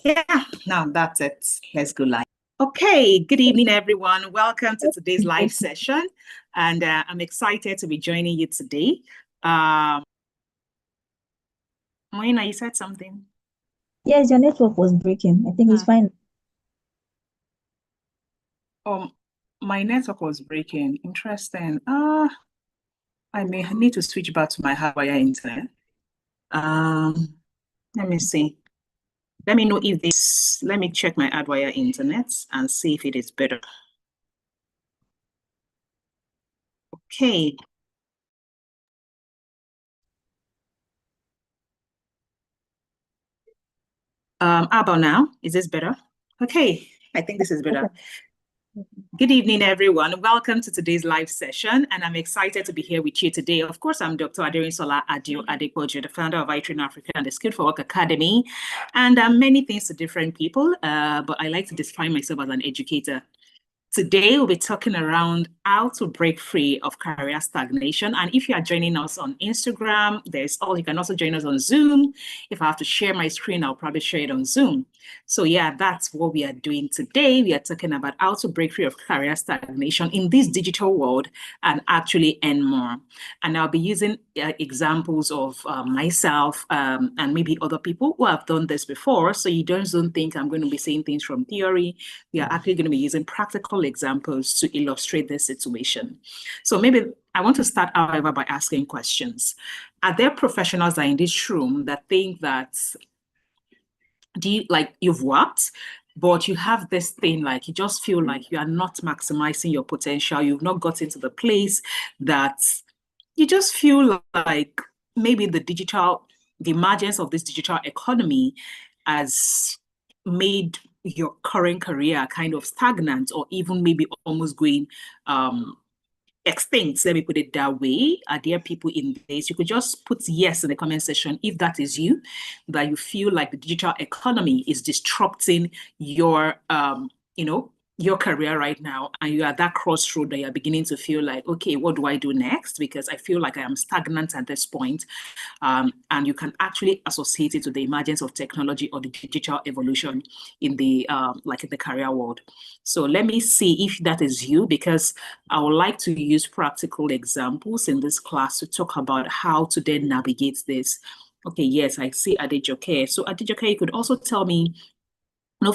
Yeah, now that's it. Let's go live. Okay, good evening, everyone. Welcome to today's live session. And I'm excited to be joining you today. Moina, you said something? Yes, your network was breaking. I think it's fine. My network was breaking. Interesting. I may need to switch back to my hardwire internet. Let me see. Let me know if this, let me check my hardwire internet and see if it is better. Okay. How about now? Is this better? Okay, I think this is better. Good evening, everyone. Welcome to today's live session, and I'm excited to be here with you today. Of course, I'm Dr. Aderinsola Adio Adepoju, the founder of iTrain Africa and the Skilled for Work Academy, and many things to different people, but I like to define myself as an educator. Today, we'll be talking around how to break free of career stagnation. And if you are joining us on Instagram, you can also join us on Zoom. If I have to share my screen, I'll probably share it on Zoom. So yeah, that's what we are doing today. We are talking about how to break free of career stagnation in this digital world and actually earn more. And I'll be using examples of myself and maybe other people who have done this before. So you don't think I'm going to be saying things from theory. We are actually going to be using practical examples to illustrate this situation. So maybe I want to start, however, by asking questions. Are there professionals that are in this room that think that you've worked, but you have this thing, like you just feel like you are not maximizing your potential, you've not gotten to the place that you just feel like maybe the emergence of this digital economy has made your current career kind of stagnant or even maybe almost going extinct, let me put it that way. Are there people in this? You could just put yes in the comment section if that is you, that you feel like the digital economy is disrupting your your career right now, and you are at that crossroad that you're beginning to feel like, okay, what do I do next? Because I feel like I am stagnant at this point. And you can actually associate it to the emergence of technology or the digital evolution in the in the career world. So let me see if that is you, because I would like to use practical examples in this class to talk about how to then navigate this. Okay, yes, I see Adejoke. So Adejoke, you could also tell me,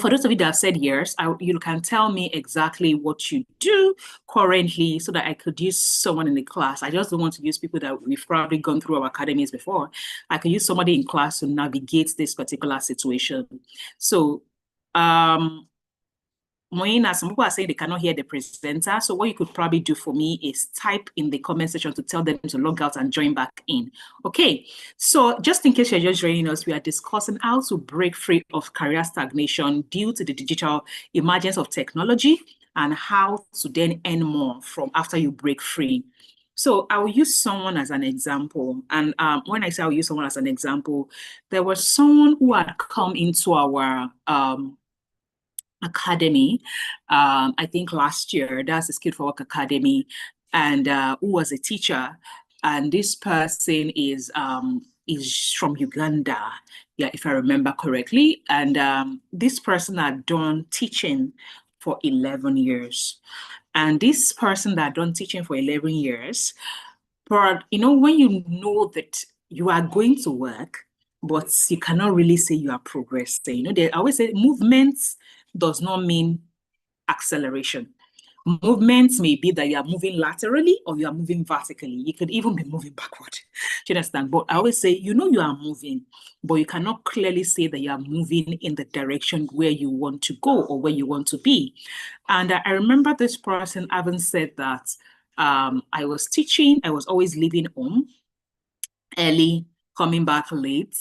for those of you that have said yes, you can tell me exactly what you do currently so that I could use someone in the class. I just don't want to use people that we've probably gone through our academies before. I could use somebody in class to navigate this particular situation. So, Moina, some people are saying they cannot hear the presenter. So what you could probably do for me is type in the comment section to tell them to log out and join back in. Okay, so just in case you're just joining us, we are discussing how to break free of career stagnation due to the digital emergence of technology and how to then earn more from after you break free. So I'll use someone as an example. And when I say I'll use someone as an example, there was someone who had come into our academy, I think last year. That's the Skilled for Work Academy, and who was a teacher. And this person is from Uganda, yeah, if I remember correctly. And this person had done teaching for 11 years. And this person that had done teaching for 11 years, but when you know that you are going to work, but you cannot really say you are progressing. They always say movements does not mean acceleration. Movements may be that you are moving laterally or you are moving vertically. You could even be moving backward. Do you understand? But I always say, you are moving, but you cannot clearly say that you are moving in the direction where you want to go or where you want to be. And I remember this person having said that I was teaching, I was always leaving home early, coming back late,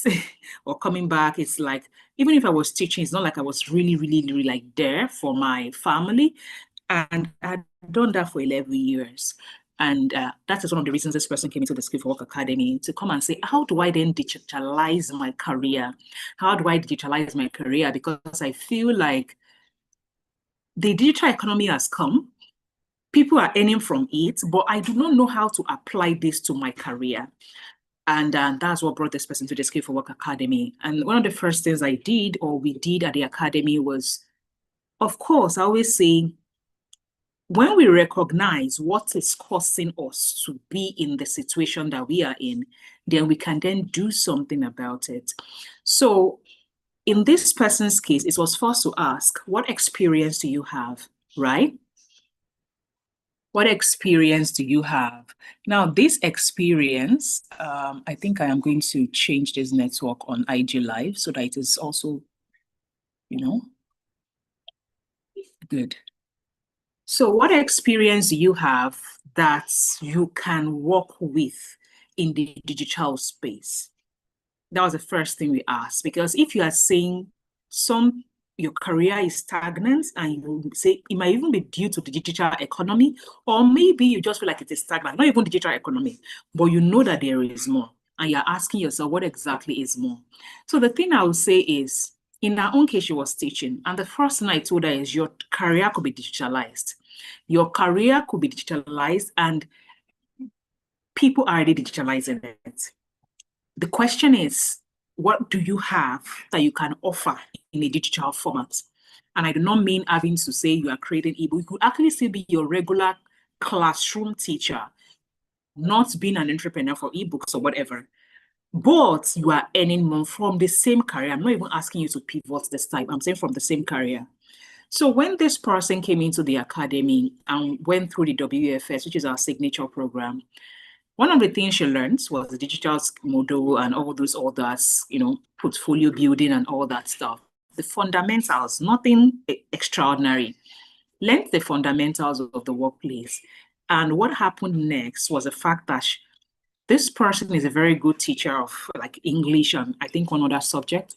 or coming back. It's like, even if I was teaching, it's not like I was really, really, really like there for my family. And I had done that for 11 years. And that is one of the reasons this person came into the Skilled for Work Academy, to come and say, how do I then digitalize my career? How do I digitalize my career? Because I feel like the digital economy has come. People are earning from it, but I do not know how to apply this to my career. And that's what brought this person to the Skill for Work Academy. And one of the first things I did, or we did at the academy, was, of course, I always say, when we recognize what is causing us to be in the situation that we are in, then we can then do something about it. So in this person's case, it was first to ask, what experience do you have, right? What experience do you have? Now, this experience, I think I am going to change this network on IG Live so that it is also, good. So what experience do you have that you can work with in the digital space? That was the first thing we asked, because if you are saying your career is stagnant, and you say it might even be due to the digital economy, or maybe you just feel like it is stagnant, not even digital economy, but you know that there is more, and you're asking yourself, what exactly is more? So the thing I would say is, in our own case, she was teaching, and the first thing I told her is your career could be digitalized. Your career could be digitalized, and people are already digitalizing it. The question is, what do you have that you can offer in a digital format? And I do not mean having to say you are creating ebook. You could actually still be your regular classroom teacher, not being an entrepreneur for ebooks or whatever. But you are earning more from the same career. I'm not even asking you to pivot this time. I'm saying from the same career. So when this person came into the academy and went through the WFS, which is our signature program, one of the things she learned was the digital model and all those others, portfolio building and all that stuff. The fundamentals, nothing extraordinary. Learned the fundamentals of the workplace. And what happened next was the fact that this person is a very good teacher of like English and I think one other subject.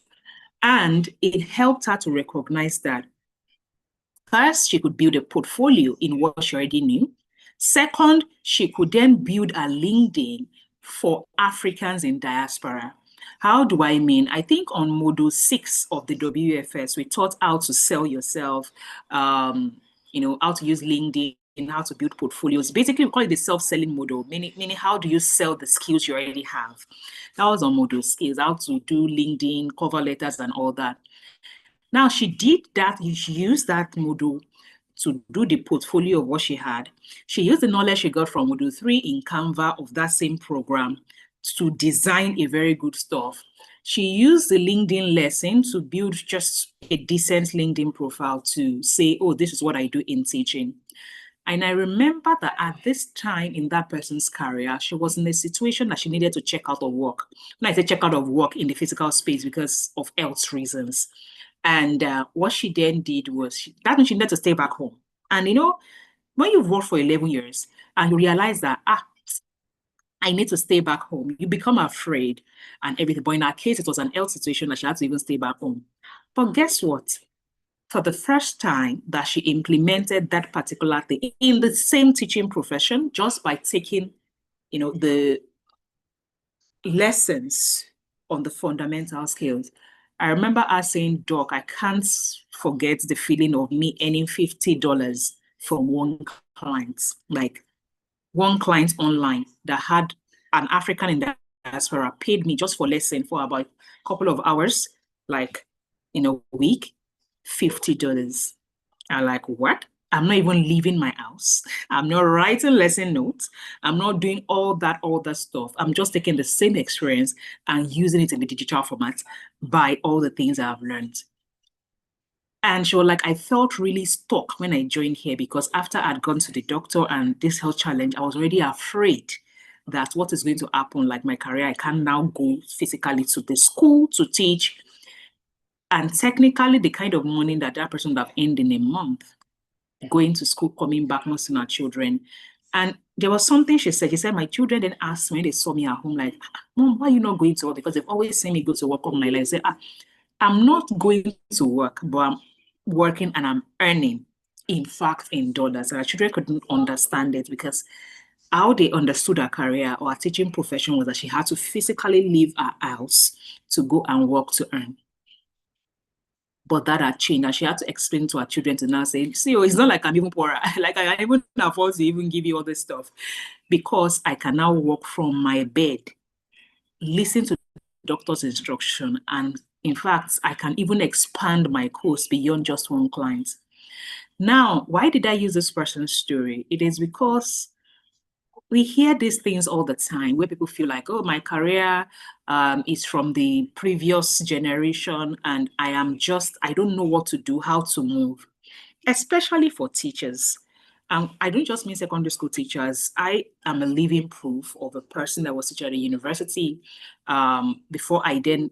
And it helped her to recognize that first, she could build a portfolio in what she already knew. Second, she could then build a LinkedIn for Africans in diaspora. How do I mean? I think on module 6 of the WFS, we taught how to sell yourself, how to use LinkedIn, how to build portfolios. Basically, we call it the self-selling model, meaning how do you sell the skills you already have? That was on module skills, how to do LinkedIn, cover letters, and all that. Now, she did that. She used that module to do the portfolio of what she had. She used the knowledge she got from module 3 in Canva of that same program to design a very good stuff. She used the LinkedIn lesson to build just a decent LinkedIn profile to say, oh, this is what I do in teaching. And I remember that at this time in that person's career, she was in a situation that she needed to check out of work. When I say check out of work in the physical space because of health reasons. And what she then did was, that means she needed to stay back home. And when you've worked for 11 years and you realize that, I need to stay back home, you become afraid and everything. But in our case, it was an health situation that she had to even stay back home. But guess what? For the first time that she implemented that particular thing in the same teaching profession, just by taking, the lessons on the fundamental skills. I remember her saying, Doc, I can't forget the feeling of me earning $50 from one client, like one client online that had an African in diaspora paid me just for lesson for about a couple of hours, like in a week, $50. I'm like, what? I'm not even leaving my house. I'm not writing lesson notes. I'm not doing all that stuff. I'm just taking the same experience and using it in the digital format by all the things I've learned. And she was like, I felt really stuck when I joined here because after I'd gone to the doctor and this health challenge, I was already afraid that what is going to happen, like my career, I can now go physically to the school to teach. And technically, the kind of money that person would have earned in a month, going to school, coming back, not seeing our children. And there was something she said, my children then asked me when they saw me at home, like, Mom, why are you not going to work? Because they've always seen me go to work all my life. I said, I'm not going to work, but I'm working and I'm earning, in fact, in dollars. And our children couldn't understand it because how they understood her career or her teaching profession was that she had to physically leave her house to go and work to earn. But that had changed, and she had to explain to her children to now say, see, it's not like I'm even poorer. Like I can even afford to even give you all this stuff because I can now work from my bed listen to doctor's instruction. And in fact, I can even expand my course beyond just one client. Now, why did I use this person's story? It is because we hear these things all the time where people feel like, oh, my career is from the previous generation and I don't know what to do, how to move, especially for teachers. I don't just mean secondary school teachers. I am a living proof of a person that was teacher at a university before I then,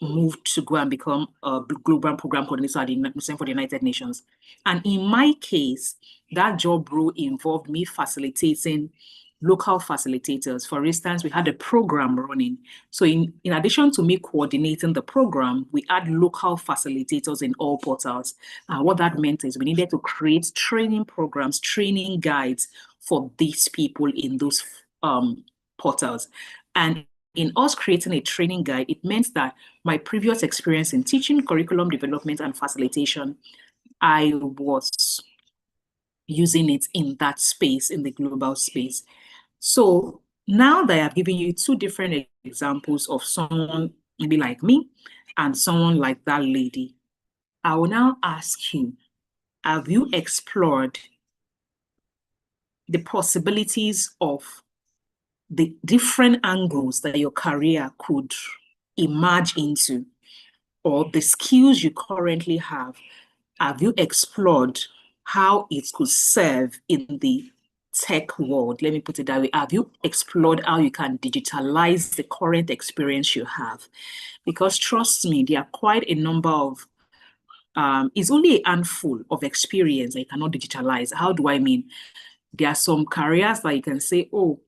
moved to go and become a global program coordinator at the Center for the United Nations. And in my case, that job role involved me facilitating local facilitators. For instance, we had a program running. So in addition to me coordinating the program, we had local facilitators in all portals. What that meant is we needed to create training programs, training guides for these people in those portals. And in us creating a training guide, it meant that my previous experience in teaching, curriculum development, and facilitation, I was using it in that space, in the global space. So now that I've given you two different examples of someone maybe like me and someone like that lady, I will now ask you, have you explored the possibilities of the different angles that your career could emerge into, or the skills you currently have? Have you explored how it could serve in the tech world? Let me put it that way. Have you explored how you can digitalize the current experience you have? Because trust me, there are quite a number of, it's only a handful of experience that you cannot digitalize. How do I mean? There are some careers that you can say, oh,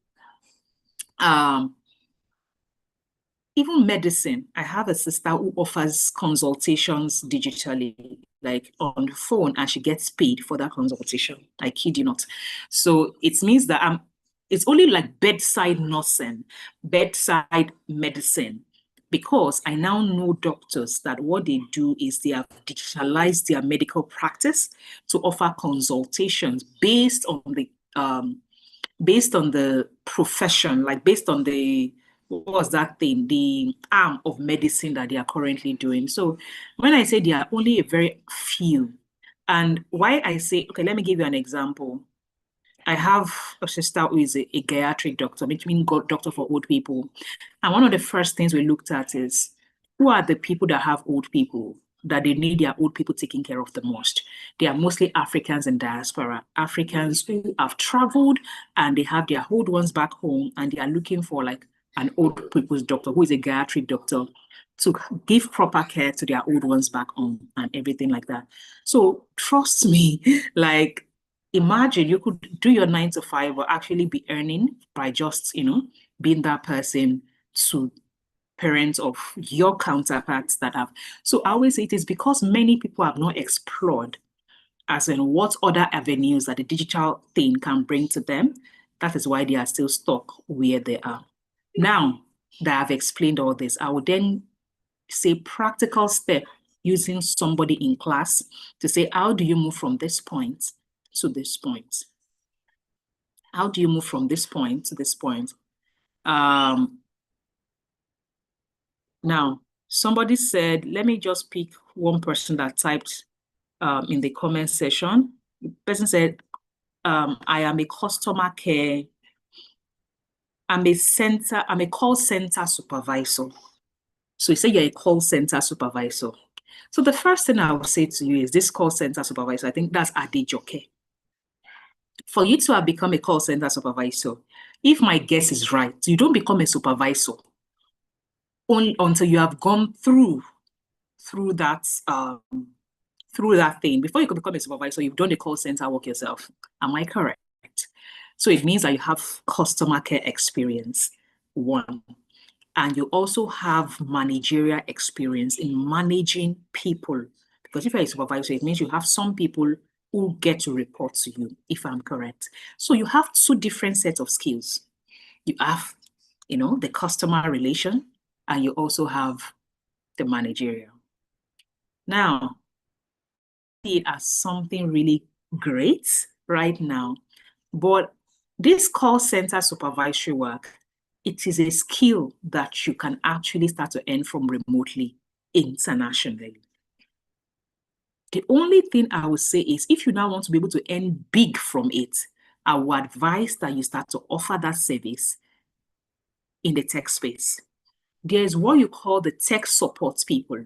even medicine. I have a sister who offers consultations digitally, like on the phone, and she gets paid for that consultation. I kid you not. So it means that it's only like bedside nursing, bedside medicine, because I now know doctors that what they do is they have digitalized their medical practice to offer consultations based on the profession, like based on the, what was that thing, the arm of medicine that they are currently doing. So when I say there are only a very few, and why I say, okay, let me give you an example. I have a sister who is a geriatric doctor, which means doctor for old people. And one of the first things we looked at is, who are the people that have old people, that they need their old people taken care of the most? They are mostly Africans in diaspora, Africans who have traveled and they have their old ones back home and they are looking for like an old people's doctor who is a geriatric doctor to give proper care to their old ones back home and everything like that. So trust me, like, imagine you could do your 9 to 5 or actually be earning by just, being that person to parents of your counterparts that have. So I always say it is because many people have not explored, as in what other avenues that the digital thing can bring to them. That is why they are still stuck where they are. Now that I've explained all this, I would then say practical step using somebody in class to say, how do you move from this point to this point? How do you move from this point to this point? Now, somebody said, let me just pick one person that typed in the comment section. The person said, I am a customer care, I'm a call center supervisor. So you say you're a call center supervisor. So the first thing I will say to you is this call center supervisor, I think that's Adejoke. For you to have become a call center supervisor, if my guess is right, you don't become a supervisor only until you have gone through that thing. Before you can become a supervisor, you've done the call center work yourself. Am I correct? So it means that you have customer care experience, one. And you also have managerial experience in managing people. Because if you're a supervisor, it means you have some people who get to report to you, if I'm correct. So you have two different sets of skills. You have, the customer relation, and you also have the managerial. Now, see it as something really great right now, but this call center supervisory work, it is a skill that you can actually start to earn from remotely internationally. The only thing I would say is if you now want to be able to earn big from it, I would advise that you start to offer that service in the tech space. There is what you call the tech support people.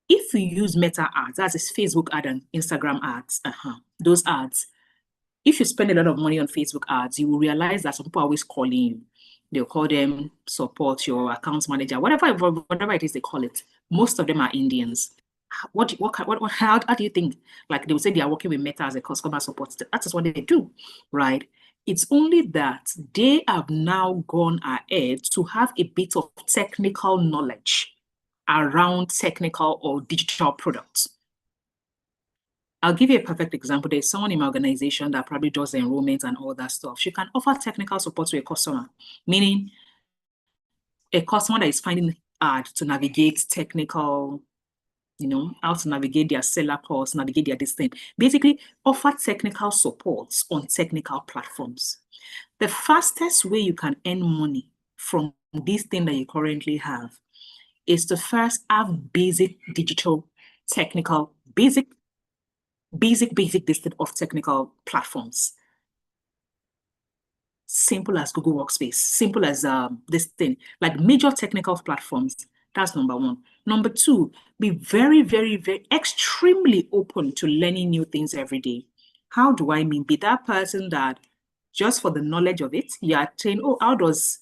If you use Meta ads, that's Facebook ad and Instagram ads, those ads, if you spend a lot of money on Facebook ads, you will realize that some people are always calling you. They'll call them support, your account manager, whatever it is they call it. Most of them are Indians. How do you think? Like they would say they are working with Meta as a customer support. That is what they do, right? It's only that they have now gone ahead to have a bit of technical knowledge around technical or digital products. I'll give you a perfect example. There's someone in my organization that probably does the enrollment and all that stuff. She can offer technical support to a customer, meaning a customer that is finding it hard to navigate technical, how to navigate their seller calls, navigate their this thing. Basically, offer technical supports on technical platforms. The fastest way you can earn money from this thing that you currently have is to first have basic digital, technical, basic listing of technical platforms. Simple as Google Workspace, simple as this thing, like major technical platforms. That's number one. Number two, be very, very, very extremely open to learning new things every day. How do I mean? Be that person that just for the knowledge of it, you are trained, how does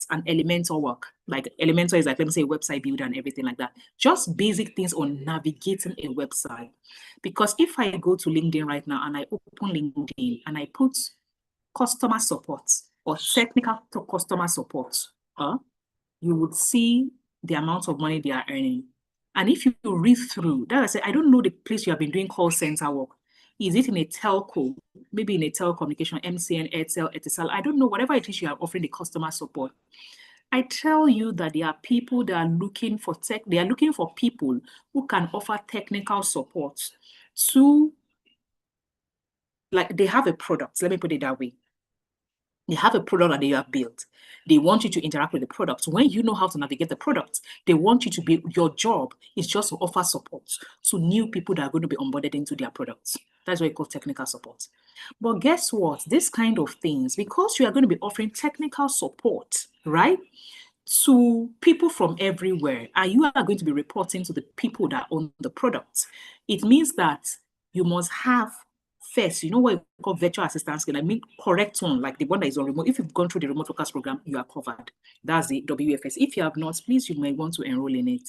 an Elementor work? Like Elementor is like, let me say, a website builder and everything like that. Just basic things on navigating a website. Because if I go to LinkedIn right now and I open LinkedIn and I put customer support or technical customer support, you would see the amount of money they are earning. And if you read through, that I say, I don't know the place you have been doing call center work. Is it in a telco, maybe in a telecommunication, MCN, Airtel, Etisalat? I don't know, whatever it is you are offering the customer support. I tell you that there are people that are looking for they are looking for people who can offer technical support to, like they have a product, let me put it that way. They have a product that they have built. They want you to interact with the product. When you know how to navigate the product, they want you to be, your job is just to offer support to new people that are going to be onboarded into their products. That's what you call technical support. But guess what? This kind of things, because you are going to be offering technical support, right, to people from everywhere, and you are going to be reporting to the people that own the product, it means that you must have first, what we call virtual assistance skill. I mean, correct one, like the one that is on remote. If you've gone through the remote workers program, you are covered. That's the WFS. If you have not, please, you may want to enroll in it.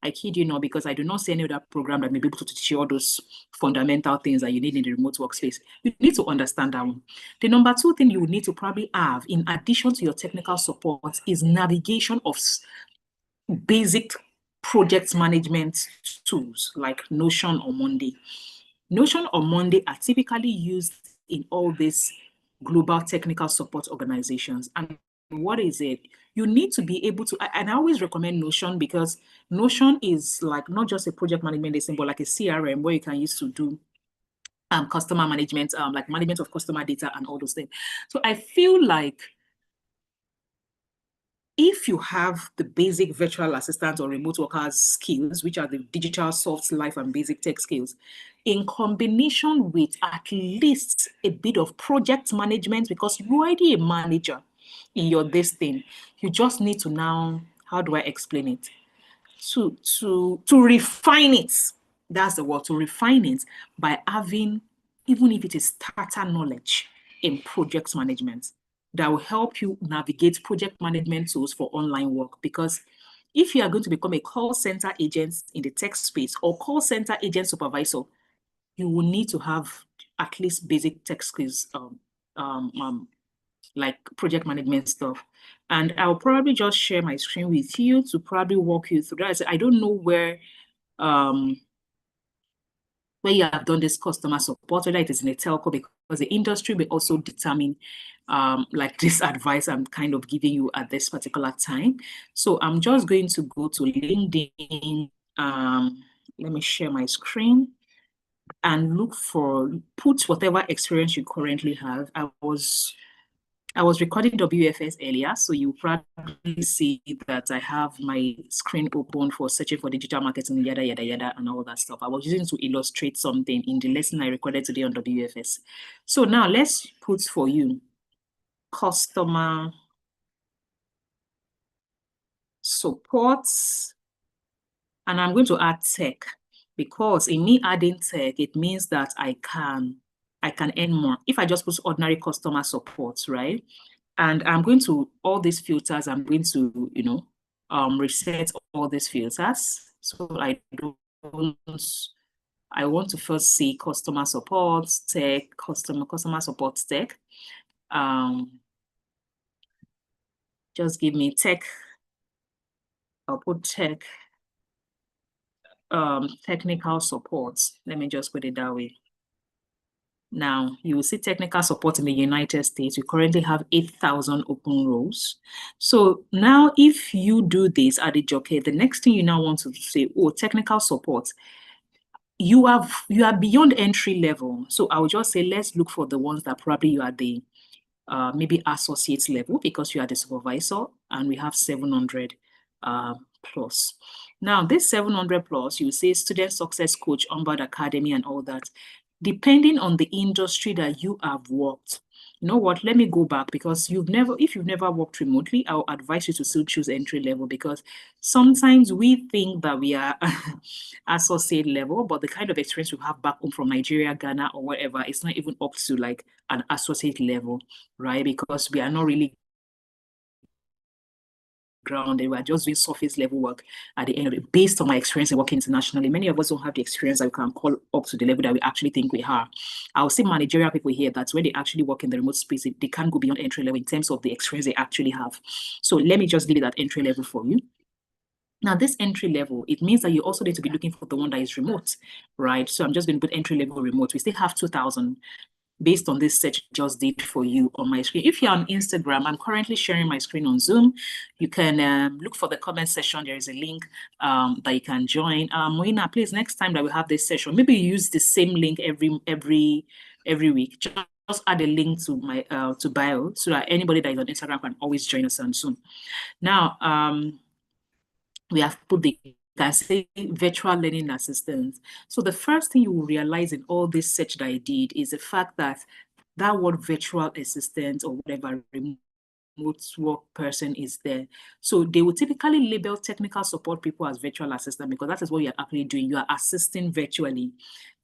I kid you not, because I do not see any other program that may be able to teach you all those fundamental things that you need in the remote workspace. You need to understand that one. The number two thing you would need to probably have, in addition to your technical support, is navigation of basic project management tools like Notion or Monday. Notion or Monday are typically used in all these global technical support organizations. And what is it? You need to be able to, and I always recommend Notion because Notion is like not just a project management system, but like a CRM where you can use to do customer management, like management of customer data and all those things. So I feel like if you have the basic virtual assistant or remote workers skills, which are the digital, soft, life, and basic tech skills, in combination with at least a bit of project management, because you're already a manager in your this thing, you just need to now, how do I explain it? To refine it. That's the word, to refine it by having, even if it is starter knowledge in project management, that will help you navigate project management tools for online work. Because if you are going to become a call center agent in the tech space or call center agent supervisor, you will need to have at least basic tech skills, like project management stuff. And I'll probably just share my screen with you to probably walk you through that. I don't know where you have done this customer support, whether it is in a telco, because the industry will also determine like this advice I'm kind of giving you at this particular time. So I'm just going to go to LinkedIn. Let me share my screen and put whatever experience you currently have. I was recording WFS earlier, so you probably see that I have my screen open for searching for digital marketing, yada, yada, yada, and all that stuff. I was using to illustrate something in the lesson I recorded today on WFS. So now let's put for you customer support, and I'm going to add tech, because in me adding tech, it means that I can earn more. If I just put ordinary customer support, right? And I'm going to, all these filters, I'm going to, reset all these filters. So I want to first see customer support, tech, customer support tech. Just give me tech. I'll put tech, technical support. Let me just put it that way. Now, you will see technical support in the United States. We currently have 8,000 open roles. So now if you do this at the jockey, the next thing you now want to say, oh, technical support, you are beyond entry level. So I would just say, let's look for the ones that probably you are the maybe associate level, because you are the supervisor, and we have 700 plus. Now, this 700 plus, you say student success coach, onboard academy, and all that. Depending on the industry that you have worked, you know what, let me go back, because if you've never worked remotely, I'll advise you to still choose entry level, because sometimes we think that we are associate level, but the kind of experience we have back home from Nigeria, Ghana, or wherever, it's not even up to like an associate level, right? Because we are not really grounded. We are just doing surface level work at the end of it, based on my experience in working internationally. Many of us don't have the experience that we can call up to the level that we actually think we are. I'll see managerial people here that when they actually work in the remote space, they can't go beyond entry level in terms of the experience they actually have. So let me just give you that entry level for you. Now, this entry level, it means that you also need to be looking for the one that is remote, right? So I'm just going to put entry level remote. We still have 2,000 based on this search just did for you on my screen. If you're on Instagram, I'm currently sharing my screen on Zoom. You can look for the comment section. There is a link that you can join. Moina, please, next time that we have this session, maybe you use the same link every week. Just add a link to my to bio, so that anybody that is on Instagram can always join us on Zoom. Now, we have put the can say virtual learning assistants. So the first thing you will realize in all this search that I did is the fact that that word virtual assistant or whatever remote work person is there. So they will typically label technical support people as virtual assistant, because that is what you're actually doing. You are assisting virtually.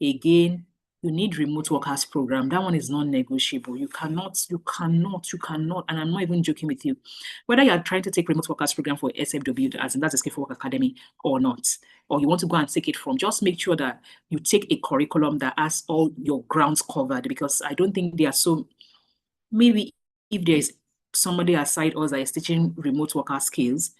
Again, you need remote workers program. That one is non-negotiable. You cannot, and I'm not even joking with you. Whether you are trying to take remote workers program for SFW, as in that's a Skill for Work Academy, or not, or you want to go and take it from, just make sure that you take a curriculum that has all your grounds covered, because I don't think they are so, maybe if there's somebody aside us that is teaching remote worker skills,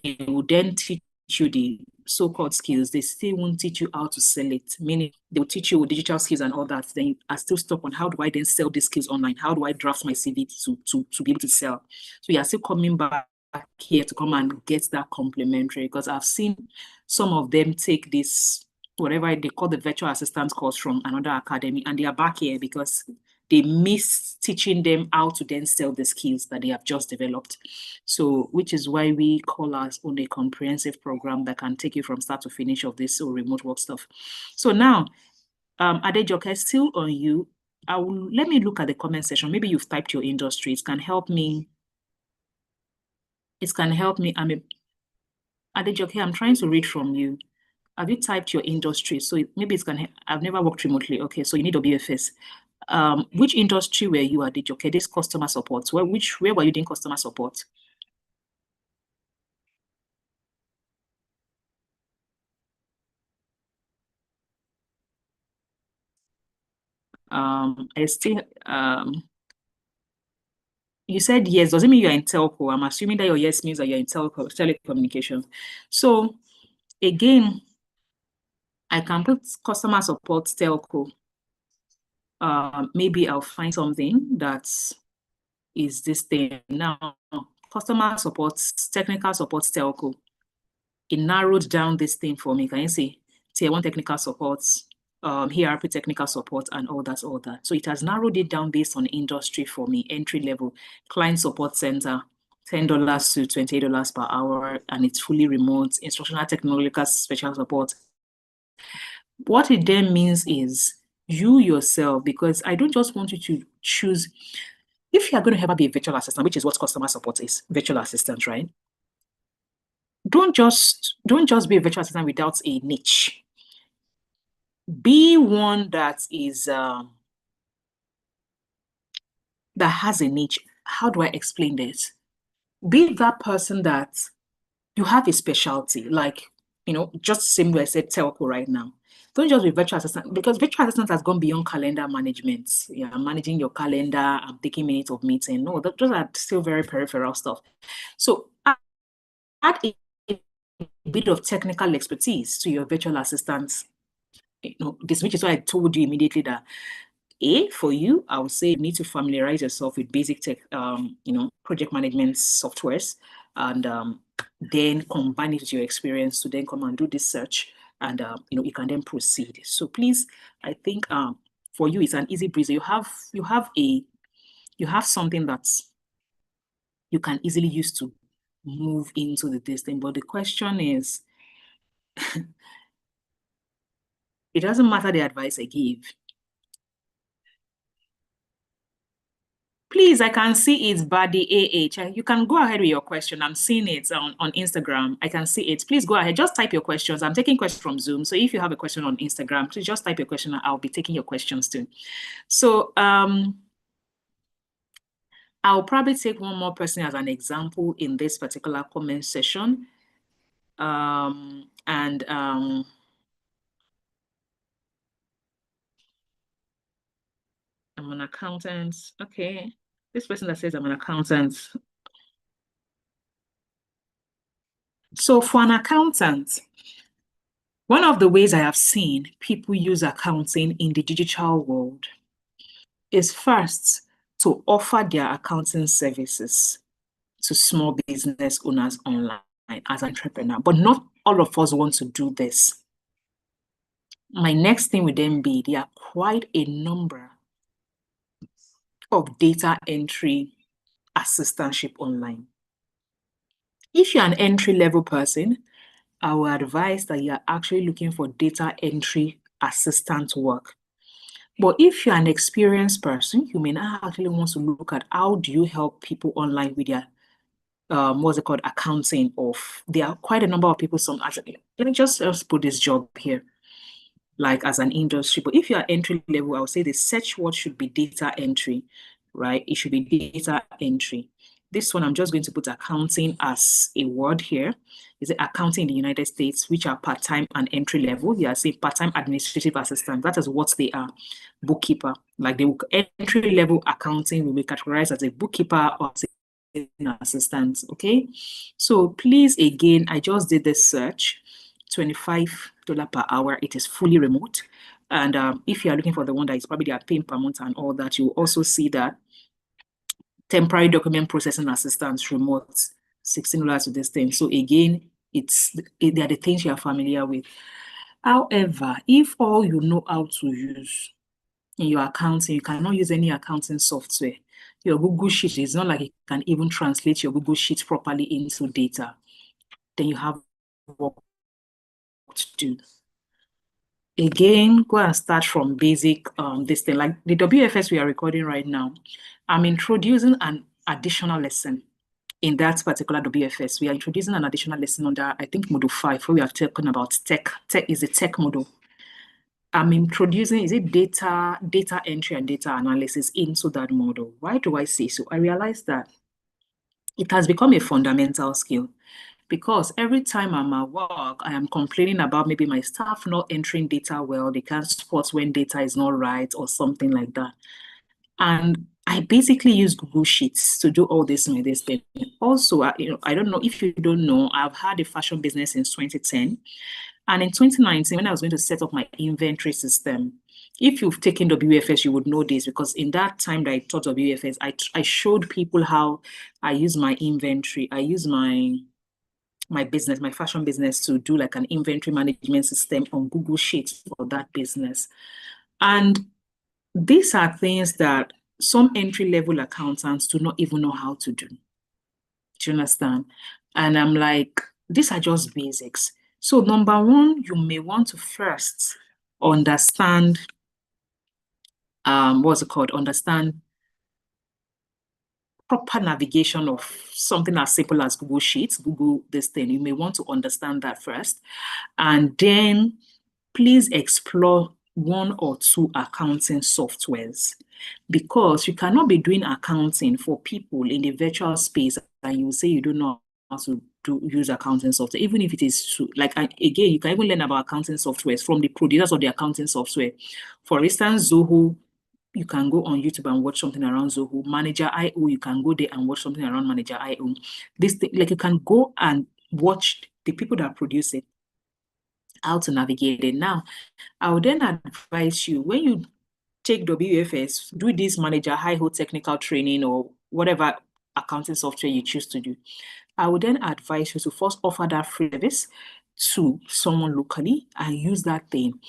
they will then teach you the so-called skills. They still won't teach you how to sell it, meaning they'll teach you digital skills and all that. Then you are still stuck on, how do I then sell these skills online? How do I draft my CV to be able to sell? So you're still coming back here to come and get that complimentary, because I've seen some of them take this, whatever they call the virtual assistant course from another academy, and they are back here because they miss teaching them how to then sell the skills that they have just developed. So, which is why we call us on a comprehensive program that can take you from start to finish of this remote work stuff. So now, Adejoke, still on you. Let me look at the comment section. Maybe you've typed your industry. It can help me. Adejoke, I'm trying to read from you. Have you typed your industry? So maybe it's can. I've never worked remotely. Okay, so you need WFS. Which industry were you at? Okay, this customer support. Where were you doing customer support? I still you said yes. Doesn't mean you're in telco. I'm assuming that your yes means that you're in telecommunications. So again, I can put customer support telco. Maybe I'll find something that is this thing now. Customer support, technical support telco. It narrowed down this thing for me. Can you see? Tier 1 technical support. ERP technical support and all that, all that. So it has narrowed it down based on industry for me, entry level, client support center, $10 to $28 per hour, and it's fully remote, instructional technological special support. What it then means is you yourself, because I don't just want you to choose, if you are going to ever be a virtual assistant, which is what customer support is, virtual assistant, right? Don't just be a virtual assistant without a niche. Be one that is that has a niche. How do I explain this? Be that person that you have a specialty, like, just the same way I said telco right now. Don't just be virtual assistant, because virtual assistant has gone beyond calendar management. Yeah, managing your calendar, I'm taking minutes of meeting. No, those are still very peripheral stuff. So add a bit of technical expertise to your virtual assistants. This, which is why I told you immediately that for you, I would say you need to familiarize yourself with basic tech, project management softwares, and then combine it with your experience to then come and do this search, and you can then proceed. So please, I think for you it's an easy breeze. You have something that you can easily use to move into the distance. But the question is, it doesn't matter the advice I give. Please, I can see it's Buddy AH. You can go ahead with your question. I'm seeing it on Instagram. I can see it. Please go ahead. Just type your questions. I'm taking questions from Zoom. So if you have a question on Instagram, please just type your question. I'll be taking your questions too. So I'll probably take one more person as an example in this particular comment session. I'm an accountant. Okay. This person that says I'm an accountant. So for an accountant, one of the ways I have seen people use accounting in the digital world is first to offer their accounting services to small business owners online as an entrepreneur. But not all of us want to do this. My next thing would then be there are quite a number of data entry assistantship online. If you're an entry-level person, I would advise that you're actually looking for data entry assistant work. But if you're an experienced person, you may not actually want to look at how do you help people online with their what's it called, accounting of. There are quite a number of people. Let me just put this job here, like as an industry. But if you are entry level, I would say the search word should be data entry, right? It should be data entry. This one, I'm just going to put accounting as a word here. Is it accounting in the United States, which are part-time and entry level? You are saying part-time administrative assistant. That is what they are. Bookkeeper. Like the entry level accounting will be categorized as a bookkeeper or as an assistant. Okay. So please, again, I just did this search. $25 per hour. It is fully remote. And if you are looking for the one that is probably their paying per month and all that, you will also see that temporary document processing assistance remote, $16 to this thing. So again, they are the things you are familiar with. However, if all you know how to use in your accounting, you cannot use any accounting software. Your Google Sheet is not like it can even translate your Google Sheet properly into data. Then you have work to do. Again, go and start from basic this thing. Like the WFS we are recording right now, I'm introducing an additional lesson in that particular WFS. We are introducing an additional lesson under, I think, module 5, where we are talking about tech. Tech is a tech module. I'm introducing, is it data entry and data analysis into that model. Why do I say so? I realized that it has become a fundamental skill, because every time I'm at work, I am complaining about maybe my staff not entering data well. They can't spot when data is not right or something like that. And I basically use Google Sheets to do all this and this thing. Also, I don't know if you don't know, I've had a fashion business since 2010. And in 2019, when I was going to set up my inventory system, if you've taken WFS, you would know this, because in that time that I taught WFS, I showed people how I use my inventory. I use my my business, my fashion business, to do like an inventory management system on Google Sheets for that business. And these are things that some entry-level accountants do not even know how to do. Do you understand? And I'm like, these are just basics. So number one, you may want to first understand, what's it called? Understand proper navigation of something as simple as Google Sheets, Google this thing. You may want to understand that first. And then please explore one or two accounting softwares, because you cannot be doing accounting for people in the virtual space and you say you don't know how to use accounting software, even if it is true. Like, again, you can even learn about accounting softwares from the producers of the accounting software. For instance, Zoho, you can go on YouTube and watch something around Zoho. Manager.io, you can go there and watch something around Manager.io. This thing, like, you can go and watch the people that produce it, how to navigate it. Now, I would then advise you, when you take WFS, do this Manager.io technical training or whatever accounting software you choose to do. I would then advise you to first offer that free service to someone locally and use that thing.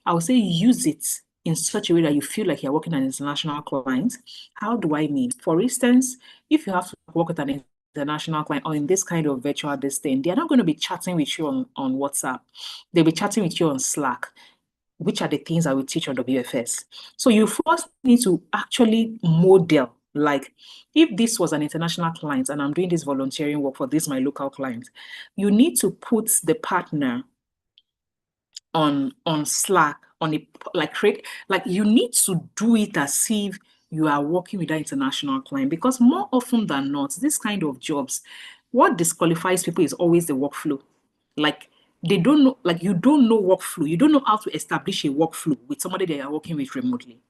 I would say use it in such a way that you feel like you're working an international client. How do I mean? For instance, if you have to work with an international client or in this kind of virtual thing, they're not going to be chatting with you on WhatsApp. They'll be chatting with you on Slack, which are the things I will teach on WFS. So you first need to actually model, like, if this was an international client and I'm doing this volunteering work for this, my local client, you need to put the partner on Slack, on a, like, create, like, you need to do it as if you are working with that international client, because more often than not, this kind of jobs, what disqualifies people is always the workflow. Like, they don't know, like, you don't know workflow. You don't know how to establish a workflow with somebody that you're working with remotely,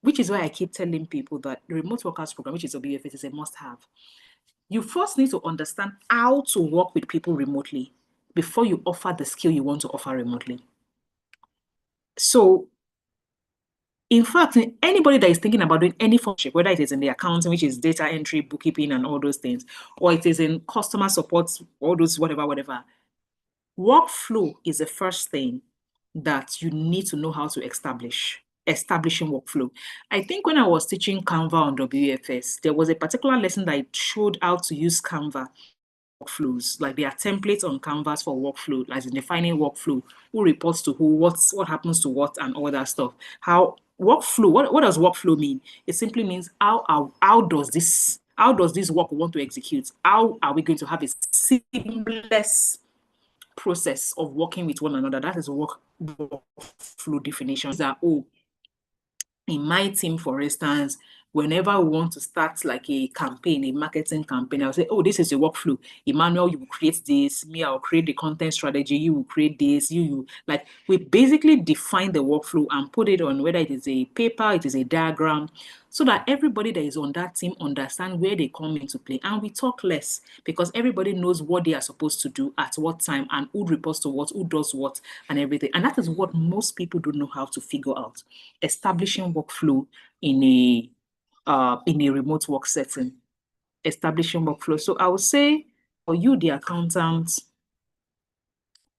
which is why I keep telling people that the remote workers program, which is a BFS, is a must have. You first need to understand how to work with people remotely before you offer the skill you want to offer remotely. So, in fact, anybody that is thinking about doing any function, whether it is in the accounting, which is data entry, bookkeeping, and all those things, or it is in customer support, all those whatever, workflow is the first thing that you need to know how to establishing workflow. I think when I was teaching Canva on WFS, there was a particular lesson that showed how to use Canva workflows. Like, there are templates on Canvas for workflow, like in defining workflow, who reports to who, what happens to what, and all that stuff. How workflow, what does workflow mean? It simply means how does this work we want to execute? How are we going to have a seamless process of working with one another? That is workflow definitions. That, in my team, for instance, whenever we want to start like a campaign, a marketing campaign, I'll say, this is the workflow. Emmanuel, you will create this. Me, I'll create the content strategy. You will create this. You like, we basically define the workflow and put it on, whether it is a paper, it is a diagram, so that everybody that is on that team understand where they come into play. And we talk less, because everybody knows what they are supposed to do at what time and who reports to what, who does what, and everything. And that is what most people don't know how to figure out. Establishing workflow in a remote work setting. Establishing workflow. So I would say, for you, the accountant,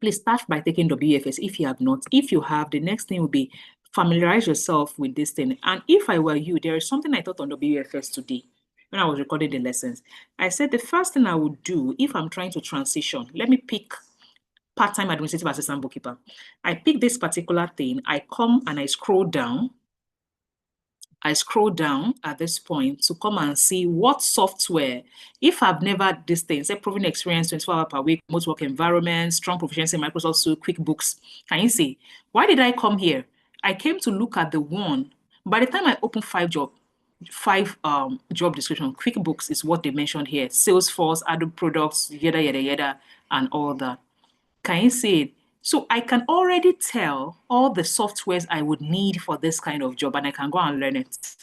please start by taking WFS if you have not. If you have, the next thing will be familiarize yourself with this thing. And if I were you, there is something I taught on WFS today when I was recording the lessons. I said the first thing I would do if I'm trying to transition, let me pick part-time administrative assistant bookkeeper. I pick this particular thing, I come and I scroll down at this point to come and see what software, if I've never this thing, say proven experience, 24 hours per week, remote work environment, strong proficiency in Microsoft Suite, QuickBooks. Can you see? Why did I come here? I came to look at the one. By the time I open five job description, QuickBooks is what they mentioned here. Salesforce, Adobe products, yada, yada, yada, and all that. Can you see it? So I can already tell all the softwares I would need for this kind of job, and I can go and learn it.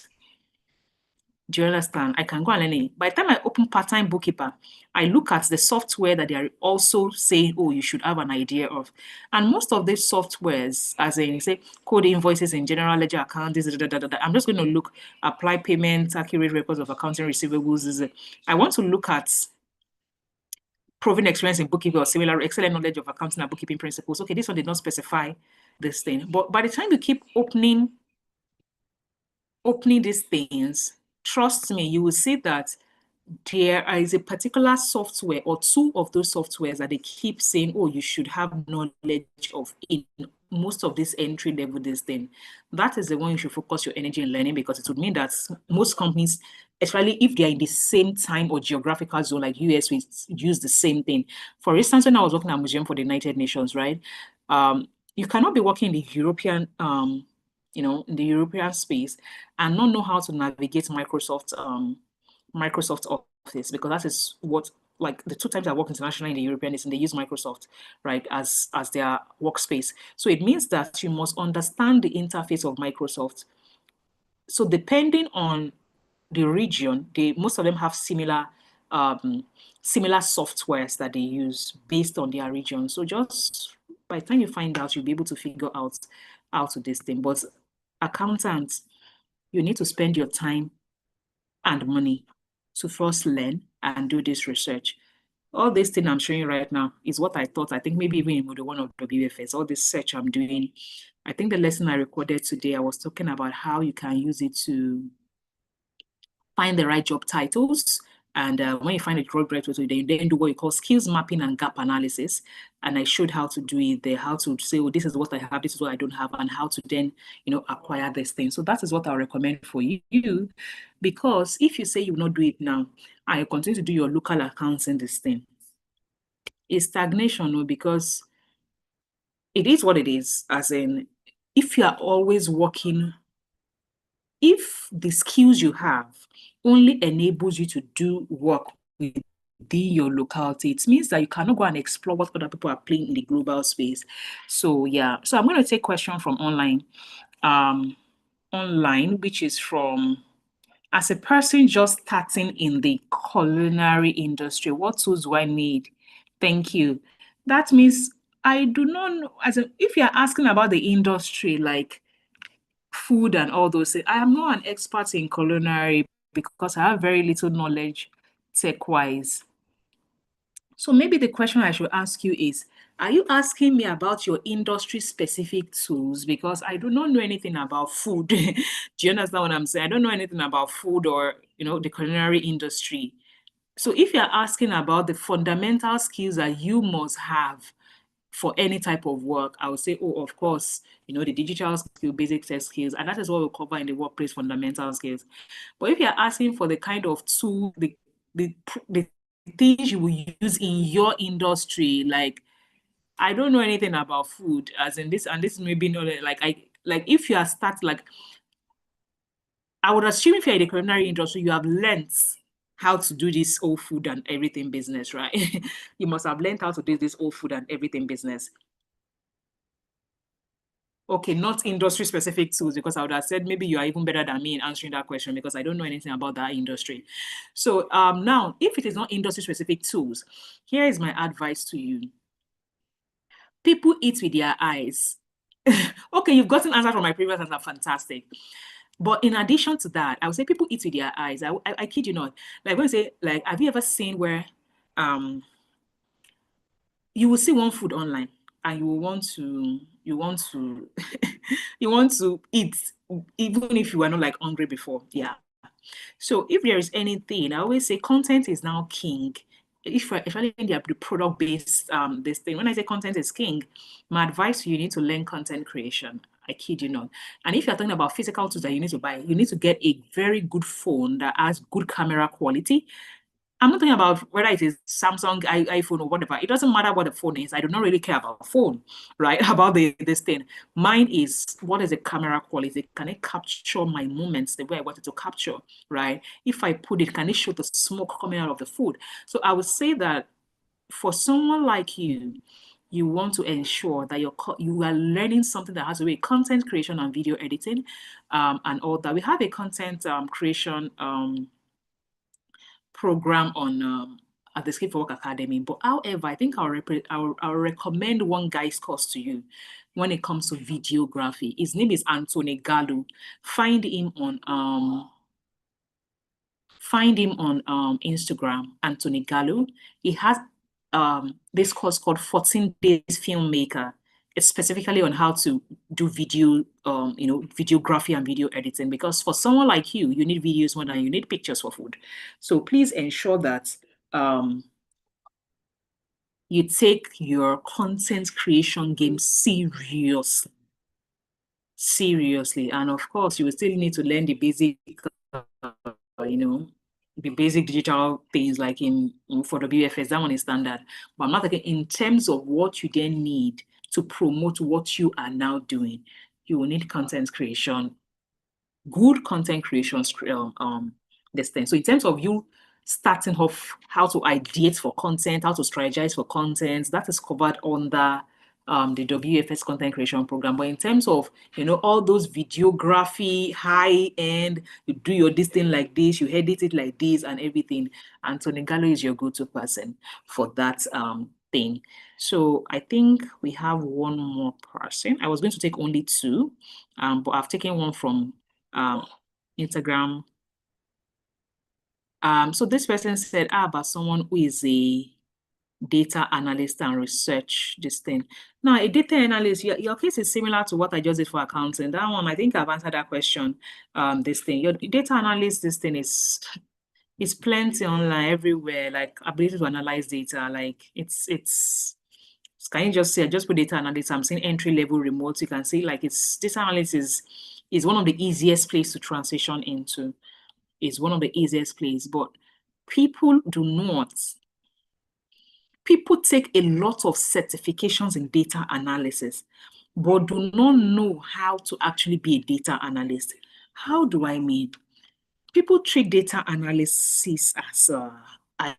Do you understand? I can go and learn it. By the time I open part-time bookkeeper, I look at the software that they are also saying, you should have an idea of. And most of these softwares, as in, say, code invoices in general ledger account, I'm just going to look, apply payments, accurate records of accounting receivables. I want to look at proven experience in bookkeeping or similar, excellent knowledge of accounting and bookkeeping principles. Okay, this one did not specify this thing. But by the time you keep opening these things, trust me, you will see that there is a particular software or two of those softwares that they keep saying, oh, you should have knowledge of in most of this entry level, this thing. That is the one you should focus your energy in learning, because it would mean that most companies, especially if they're in the same time or geographical zone like US, we use the same thing. For instance, when I was working at Museum for the United Nations, right? You cannot be working in the European, in the European space and not know how to navigate Microsoft Office, because that is what, like, the two times I work internationally in the European is, and they use Microsoft, right, as their workspace. So it means that you must understand the interface of Microsoft. So depending on the region, most of them have similar softwares that they use based on their region. So just by the time you find out, you'll be able to figure out how to this thing. But accountants, you need to spend your time and money to first learn and do this research. All this thing I'm showing you right now is what I thought. I think maybe even in Module 1 of WFS, all this search I'm doing. I think the lesson I recorded today, I was talking about how you can use it to find the right job titles. And when you find a job title, then you then do what you call skills mapping and gap analysis. And I showed how to do it there, how to say, oh, this is what I have, this is what I don't have, and how to then, acquire this thing. So that is what I recommend for you. Because if you say you will not do it now, and you continue to do your local accounts in this thing, it's stagnation, because it is what it is. As in, if you are always working, if the skills you have only enables you to do work within your locality, it means that you cannot go and explore what other people are playing in the global space. So yeah, so I'm going to take question from online, which is from, as a person just starting in the culinary industry, what tools do I need? Thank you. That means I do not know, if you're asking about the industry, like food and all those things, I am not an expert in culinary because I have very little knowledge tech-wise. So maybe the question I should ask you is, are you asking me about your industry-specific tools? Because I do not know anything about food. Do you understand what I'm saying? I don't know anything about food or, the culinary industry. So if you're asking about the fundamental skills that you must have for any type of work, I would say, oh, of course, the digital skill, basic tech skills, and that is what we'll cover in the workplace fundamental skills. But if you're asking for the kind of tool, the things you will use in your industry, like, I don't know anything about food, as in this, and this may be not like if you are I would assume if you're in the culinary industry, you have learned how to do this whole food and everything business, right? You must have learned how to do this whole food and everything business. Okay, not industry-specific tools, because I would have said maybe you are even better than me in answering that question, because I don't know anything about that industry. So now, if it is not industry-specific tools, here is my advice to you. People eat with their eyes. Okay, you've gotten answer from my previous answer, fantastic. But in addition to that, I would say people eat with their eyes. I kid you not. Like when I say, like, have you ever seen where you will see one food online and you want to you want to eat, even if you were not like hungry before. Yeah. So if there is anything, I always say content is now king. Especially in the product-based this thing. When I say content is king, my advice to you, you need to learn content creation. I kid you not. And if you're talking about physical tools that you need to buy, you need to get a very good phone that has good camera quality. I'm not talking about whether it is Samsung, iPhone, or whatever. It doesn't matter what the phone is. I do not really care about phone, right? About this thing. Mine is, what is the camera quality? Can it capture my moments the way I want it to capture, right? If I put it, can it show the smoke coming out of the food? So I would say that for someone like you want to ensure that you are learning something that has to do with content creation and video editing, and all that. We have a content creation program on at the Skip for Work Academy. But however, I think I'll recommend one guy's course to you when it comes to videography. His name is Anthony Gallo. Find him on Instagram, Anthony Gallo. He has this course called 14 Days Filmmaker. It's specifically on how to do video, videography and video editing. Because for someone like you need videos more than you need pictures for food. So please ensure that you take your content creation game seriously. And of course, you will still need to learn the basic, the basic digital things like for WFS, that one is standard. But I'm not talking in terms of what you then need to promote what you are now doing. You will need content creation, good content creation, this thing. So in terms of you starting off how to ideate for content, how to strategize for content, that is covered under the WFS content creation program. But in terms of, all those videography, high end, you do your this thing like this, you edit it like this and everything, Anthony Gallo is your go-to person for that thing. So I think we have one more person. I was going to take only two, but I've taken one from Instagram. So this person said, about someone who is a data analyst and research this thing. Now, a data analyst, your case is similar to what I just did for accounting. That one, I think I've answered that question. This thing, your data analyst, this thing is plenty online everywhere. Like ability to analyze data, like it's. Can you just say, just put data analyst? I'm saying entry level remote. You can see like it's data analyst is one of the easiest place to transition into. Is one of the easiest places, but people take a lot of certifications in data analysis, but do not know how to actually be a data analyst. How do I mean? People treat data analysis as an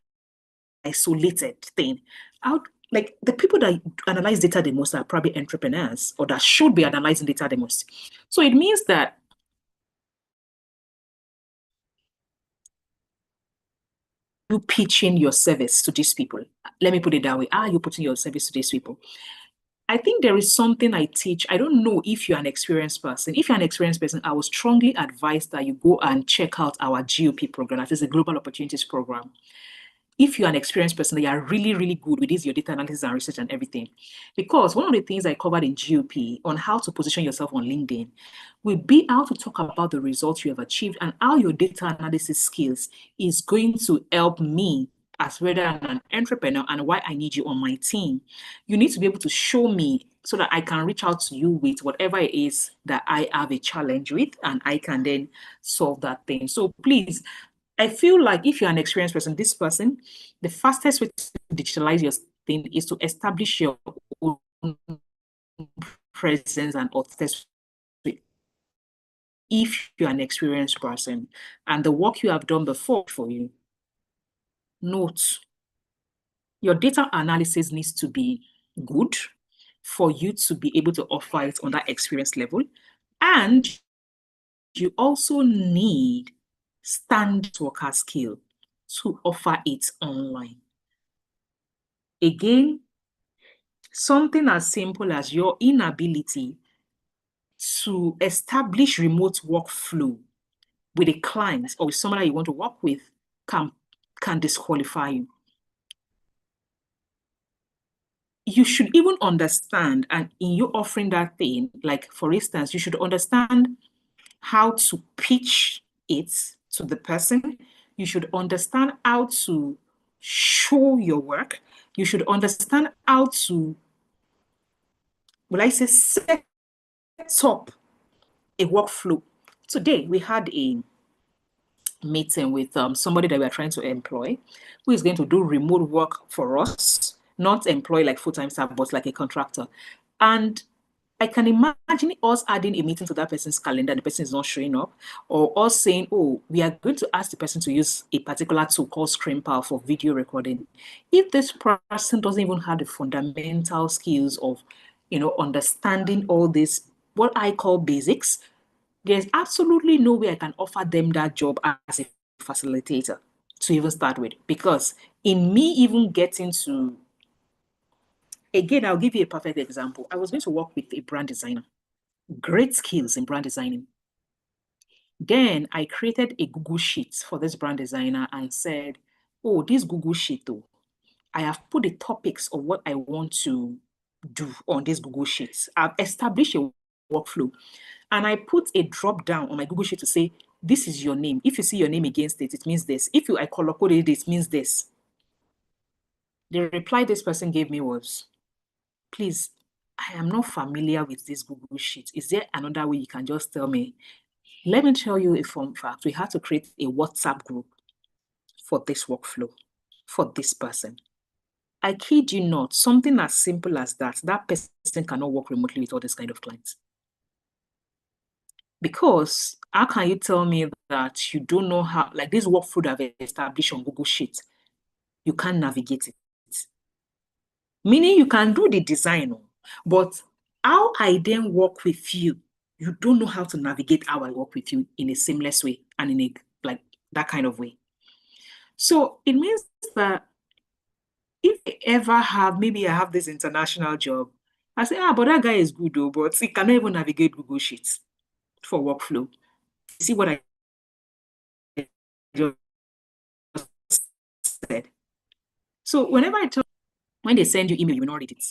isolated thing. Like the people that analyze data the most are probably entrepreneurs or that should be analyzing data the most. So it means that you pitching your service to these people. Let me put it that way. Are you putting your service to these people? I think there is something I teach. I don't know if you're an experienced person. If you're an experienced person, I would strongly advise that you go and check out our GOP program. That is a Global Opportunities Program. If you're an experienced person, you are really, really good with this, your data analysis and research and everything. Because one of the things I covered in GOP on how to position yourself on LinkedIn will be how to talk about the results you have achieved and how your data analysis skills is going to help me as whether I'm an entrepreneur and why I need you on my team. You need to be able to show me so that I can reach out to you with whatever it is that I have a challenge with and I can then solve that thing. So please, I feel like if you're an experienced person, this person, the fastest way to digitalize your thing is to establish your own presence and authenticity. If you're an experienced person and the work you have done before for you, note your data analysis needs to be good for you to be able to offer it on that experience level. And you also need standard worker skill to offer it online. Again, something as simple as your inability to establish remote workflow with a client or with someone that you want to work with can disqualify you. You should even understand, and in you offering that thing, like for instance, you should understand how to pitch it to the person. You should understand how to show your work. You should understand how to, set up a workflow. Today, we had a meeting with somebody that we are trying to employ who is going to do remote work for us, not employ like full-time staff, but like a contractor. And I can imagine us adding a meeting to that person's calendar, the person is not showing up, or us saying, oh, we are going to ask the person to use a particular tool called ScreenPower for video recording. If this person doesn't even have the fundamental skills of, understanding all this, what I call basics, there's absolutely no way I can offer them that job as a facilitator to even start with. Because in me even getting to, again, I'll give you a perfect example. I was going to work with a brand designer, great skills in brand designing. Then I created a Google Sheet for this brand designer and said, oh, this Google Sheet, though, I have put the topics of what I want to do on this Google Sheets. I've established a workflow, and I put a drop down on my Google Sheet to say, this is your name. If you see your name against it, it means this. If I color coded it, it means this. The reply this person gave me was, please, I am not familiar with this Google Sheet. Is there another way you can just tell me? Let me tell you a fun fact. We had to create a WhatsApp group for this workflow, for this person. I kid you not, something as simple as that, that person cannot work remotely with all this kind of clients. Because how can you tell me that you don't know how, like this workflow that I've established on Google Sheets, you can't navigate it? Meaning you can do the design, but how I then work with you, you don't know how to navigate how I work with you in a seamless way and in a like that kind of way. So it means that if I ever have, maybe I have this international job, I say, but that guy is good though, but he cannot even navigate Google Sheets for workflow. You see what I just said? So whenever when they send you email, you will not read it.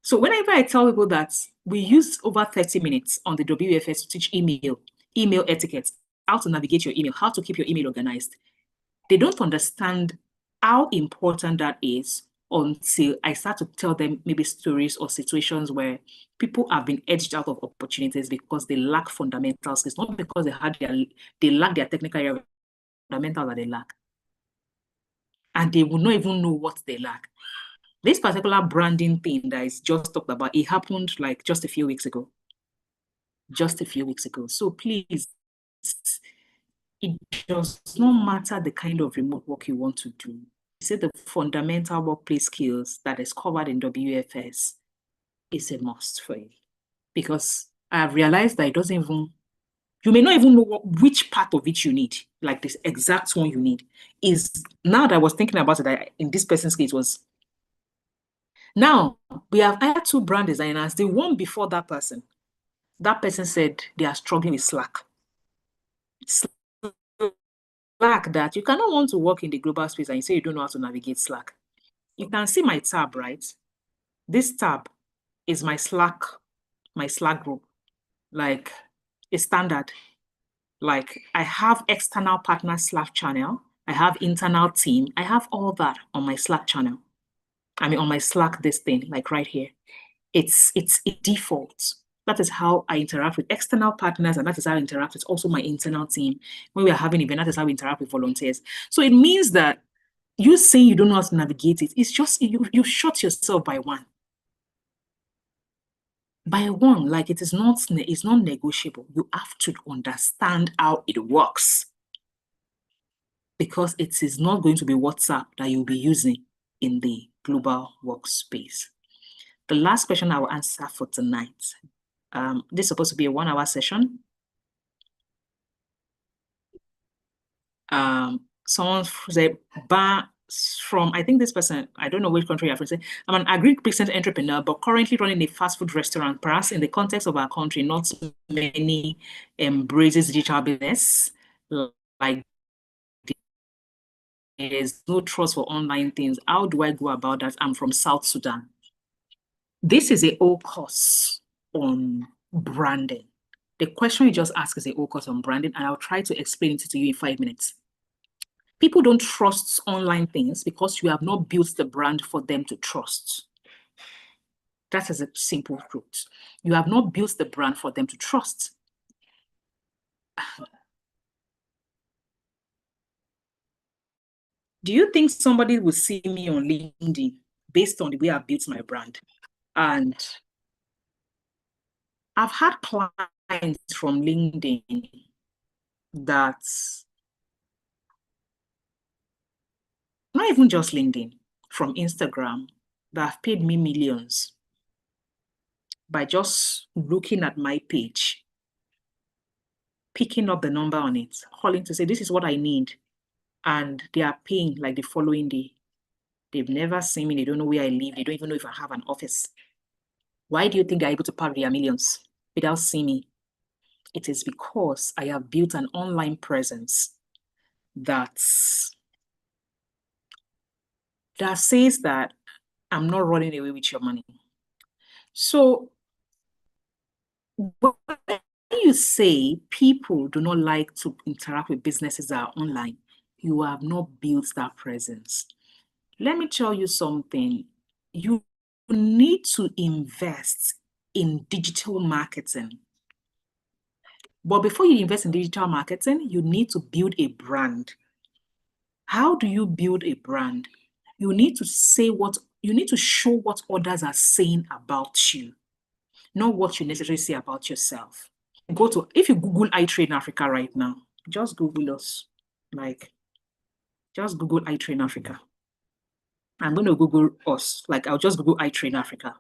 So whenever I tell people that we use over 30 minutes on the WFS to teach email etiquette, how to navigate your email, how to keep your email organized, they don't understand how important that is until I start to tell them maybe stories or situations where people have been edged out of opportunities because they lack fundamental skills, not because they lack their technical area, fundamentals that they lack. And they will not even know what they lack. This particular branding thing that is just talked about, it happened like just a few weeks ago. Just a few weeks ago. So please, it does not matter the kind of remote work you want to do. You say the fundamental workplace skills that is covered in WFS is a must for you. Because I've realized that it doesn't even, you may not even know which part of it you need, like this exact one you need. Is now that I was thinking about it, that in this person's case was, now we have hired 2 brand designers. The one before that person said they are struggling with Slack. Slack that you cannot want to work in the global space and you say you don't know how to navigate Slack. You can see my tab, right? This tab is my Slack group, like a standard. Like I have external partner Slack channel, I have internal team, I have all that on my Slack channel. I mean, on my Slack, this thing, like right here. It's a default. That is how I interact with external partners, and that is how I interact with also my internal team. When we are having events, that is how we interact with volunteers. So it means that you saying you don't know how to navigate it, it's just you shut yourself by one. By one, like it's not negotiable. You have to understand how it works. Because it is not going to be WhatsApp that you'll be using in the global workspace. The last question I will answer for tonight. This is supposed to be a 1-hour session. Someone said, from, I think this person, I don't know which country you're from, say, I'm an agri-business entrepreneur, but currently running a fast food restaurant. Perhaps in the context of our country, not many embraces digital business. Like there's no trust for online things. How do I go about that? I'm from South Sudan. This is a whole course on branding. The question you just asked is a whole course on branding, and I'll try to explain it to you in 5 minutes. People don't trust online things because you have not built the brand for them to trust. That is a simple truth. You have not built the brand for them to trust. Do you think somebody will see me on LinkedIn based on the way I've built my brand? And I've had clients from LinkedIn that, not even just LinkedIn, from Instagram, that have paid me millions by just looking at my page, picking up the number on it, calling to say, this is what I need. And they are paying like the following day. They've never seen me. They don't know where I live. They don't even know if I have an office. Why do you think they're able to park their millions without seeing me? It is because I have built an online presence that's that says that I'm not running away with your money. So when you say people do not like to interact with businesses that are online, you have not built that presence. Let me tell you something. You need to invest in digital marketing. But before you invest in digital marketing, you need to build a brand. How do you build a brand? You need to show what others are saying about you, not what you necessarily say about yourself. If you Google iTrade in Africa right now, just Google us. Just Google iTrade in Africa. I'm going to Google us. I'll just Google iTrade in Africa,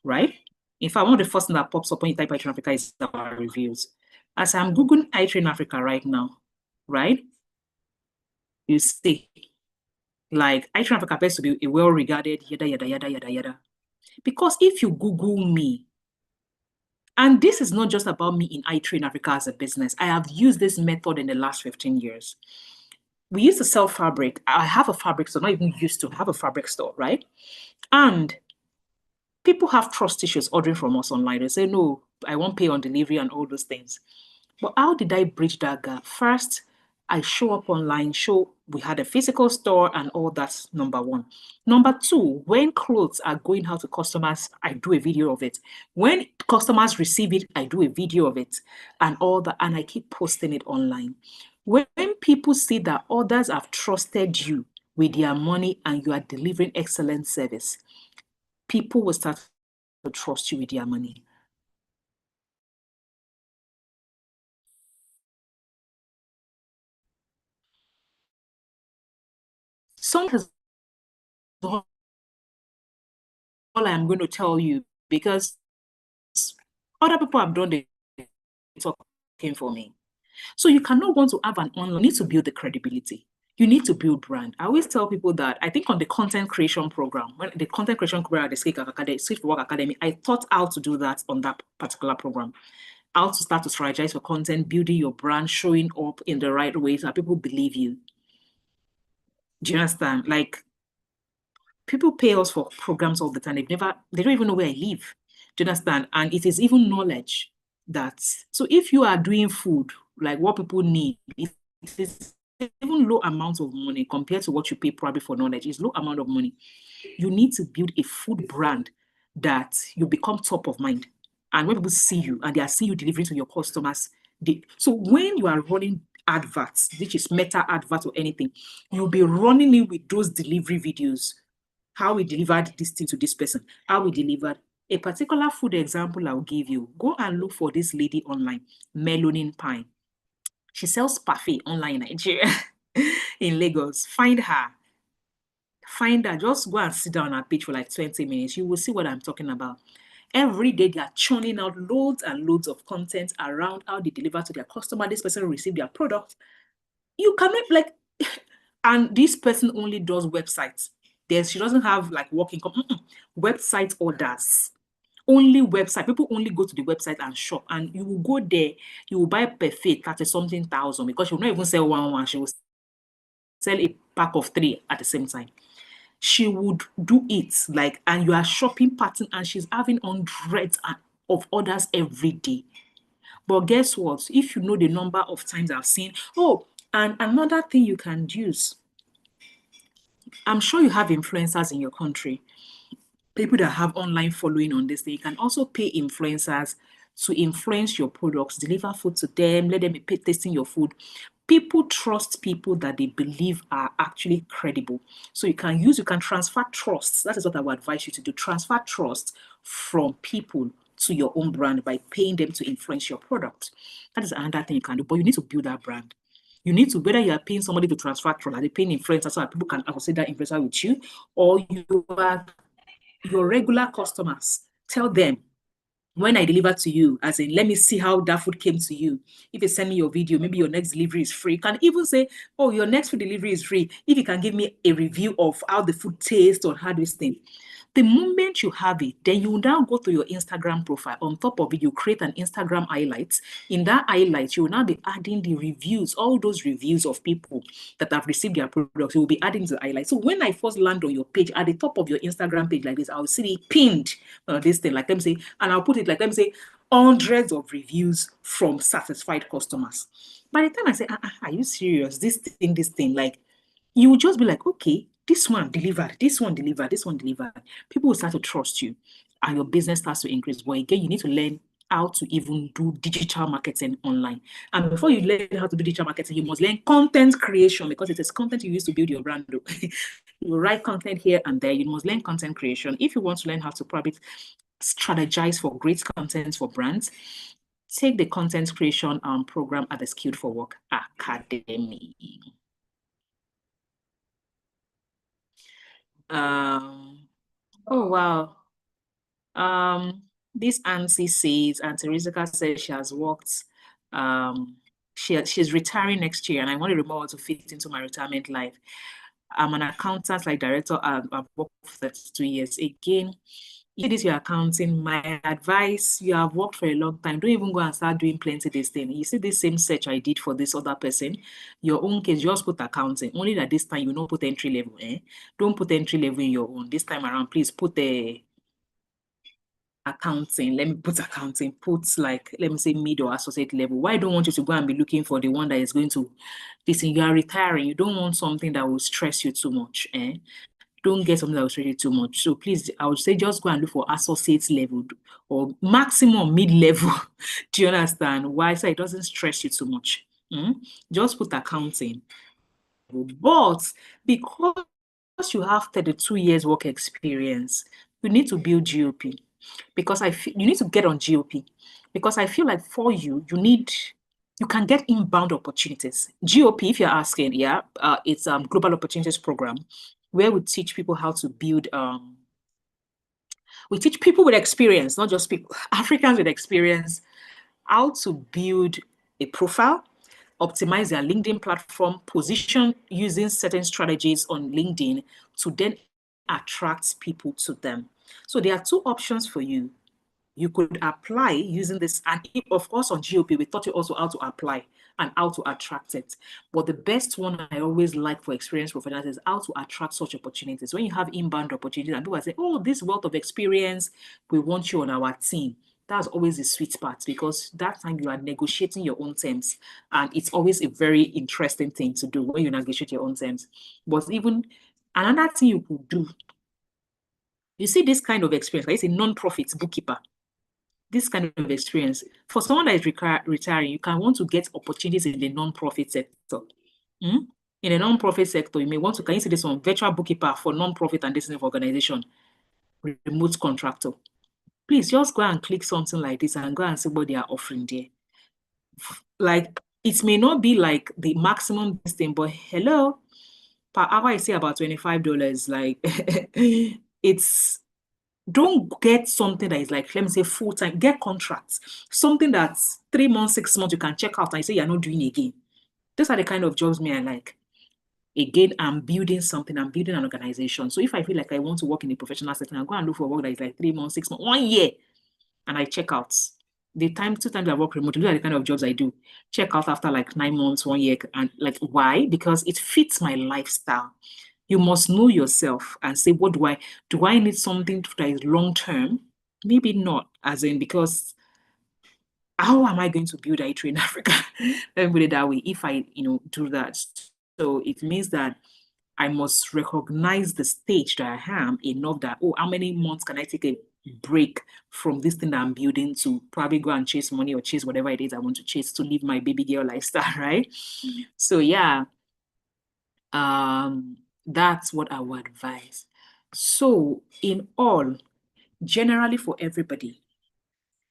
right? In fact, one of the first things that pops up when you type iTrade in Africa is our reviews. As I'm Googling iTrade in Africa right now, right? You see, iTrade in Africa appears to be a well-regarded yada, yada, yada, yada, yada. Because if you Google me, and this is not just about me in iTrade in Africa as a business, I have used this method in the last 15 years. We used to sell fabric. I have a fabric store, not even used to have a fabric store, right? And people have trust issues ordering from us online. They say, no, I won't pay on delivery and all those things. But how did I bridge that gap? First, I show up online, show we had a physical store and all that's number one. Number two, when clothes are going out to customers, I do a video of it. When customers receive it, I do a video of it and all that, and I keep posting it online. When people see that others have trusted you with their money and you are delivering excellent service, people will start to trust you with their money. Sometimes all I'm going to tell you because other people have done the talking for me. So you cannot want to have an online, you need to build the credibility. You need to build brand. I always tell people that I think on the content creation program, when the content creation program at the Safe Work Academy, I taught how to do that on that particular program. How to start to strategize for content, building your brand, showing up in the right way so that people believe you. Do you understand? People pay us for programs all the time. They don't even know where I live. Do you understand? And it is even knowledge so if you are doing food, like what people need, it is even low amount of money compared to what you pay probably for knowledge. It's low amount of money. You need to build a food brand that you become top of mind. And when people see you and they are seeing you delivering to your customers, so when you are running adverts, which is meta adverts or anything, you'll be running in with those delivery videos. How we delivered this thing to this person, how we delivered a particular food example I'll give you. Go and look for this lady online, Melanin Pine. She sells parfait online in Nigeria, in Lagos. Find her. Just go and sit down on her page for 20 minutes. You will see what I'm talking about. Every day they are churning out loads and loads of content around how they deliver to their customer. This person will receive their product. You cannot and this person only does websites. She doesn't have work income. Website orders. Only website. People only go to the website and shop. And you will go there, you will buy perfect 30-something thousand because she will not even sell one. She will sell a pack of 3 at the same time. She would do it and you are shopping pattern and she's having hundreds of orders every day. But guess what? If you know the number of times I've seen, and another thing you can use, I'm sure you have influencers in your country, people that have online following on this thing. You can also pay influencers to influence your products, deliver food to them, let them be tasting your food. People trust people that they believe are actually credible. So you can transfer trust. That is what I would advise you to do. Transfer trust from people to your own brand by paying them to influence your product. That is another thing you can do, but you need to build that brand. You need to, whether you are paying somebody to transfer trust, are they paying influencers so that people can associate that influencer with you, or you are your regular customers, tell them, when I deliver to you, as in, let me see how that food came to you. If you send me your video, maybe your next delivery is free. You can even say, oh, your next food delivery is free if you can give me a review of how the food tastes or how this thing. The moment you have it, then you now go to your Instagram profile. On top of it, you create an Instagram highlights. In that highlight, you will now be adding the reviews, all those reviews of people that have received their products. You will be adding to the highlights. So when I first land on your page, at the top of your Instagram page like this, I'll see it pinned this thing, like let me say, and I'll put it like let me say, hundreds of reviews from satisfied customers. By the time I say, are you serious? This thing, like you will just be like, okay, this one delivered, this one delivered, this one delivered. People will start to trust you and your business starts to increase. But again, you need to learn how to even do digital marketing online. And before you learn how to do digital marketing, you must learn content creation because it is content you use to build your brand. You write content here and there. You must learn content creation. If you want to learn how to probably strategize for great content for brands, take the content creation program at the Skilled for Work Academy. Oh wow. This Auntie says, Auntie Rizika says she has worked, she's retiring next year and I want to remember to fit into my retirement life. I'm an accountant, like director. I've worked for 32 years. Again, if this your accounting, my advice, you have worked for a long time. Don't even go and start doing plenty this thing. You see this same search I did for this other person, your own case, just put accounting. Only that this time you don't put entry level. Don't put entry level in your own. This time around, please put the accounting. Let me put accounting. Put like, let me say mid or associate level. Why don't want you to go and be looking for the one that is going to listen? You are retiring. You don't want something that will stress you too much. Don't get something that will stress you too much. So please, I would say just go and look for associate level or maximum mid level. Do you understand? Why? So it doesn't stress you too much. Just put accounting. But because you have 32 years work experience, you need to build GOP because you need to get on GOP because I feel like for you, you can get inbound opportunities. GOP, if you're asking, it's Global Opportunities Program, where we teach people how to build. We teach people with experience, not just people, Africans with experience, how to build a profile, optimize their LinkedIn platform, position using certain strategies on LinkedIn to then attract people to them. So there are two options for you. You could apply using this, and of course on GOP, we taught you also how to apply and how to attract it. But the best one I always like for experienced professionals is how to attract such opportunities. When you have inbound opportunities and people say, oh, this wealth of experience, we want you on our team. That's always the sweet part because that time you are negotiating your own terms. And it's always a very interesting thing to do when you negotiate your own terms. But even another thing you could do, you see this kind of experience, like it's a non-profit bookkeeper. This kind of experience, for someone that is retiring, you can want to get opportunities in the non-profit sector. In a non-profit sector, you may want to, can you see this one, virtual bookkeeper for non-profit and business organization, remote contractor. Please just go and click something like this and go and see what they are offering there. Like, it may not be like the maximum thing, but hello, per hour I say about $25. Like, it's, don't get something that is like, let me say full-time, get contracts. Something that's 3 months, 6 months, you can check out and say you're not doing again. Those are the kind of jobs me I like. Again, I'm building something, I'm building an organization. So if I feel like I want to work in a professional setting, I'll go and look for work that is like 3 months, 6 months, 1 year, and I check out. The 2 times I work remotely, those are the kind of jobs I do. Check out after like 9 months, 1 year, and like why? Because it fits my lifestyle. You must know yourself and say, what do I need something that is long term? Maybe not, as in, because how am I going to build a trade in Africa? Let me put it that way. If I, do that. So it means that I must recognize the stage that I am enough that, oh, how many months can I take a break from this thing that I'm building to probably go and chase money or chase whatever it is I want to chase to live my baby girl lifestyle, right? So yeah, that's what I would advise. So in all, generally for everybody,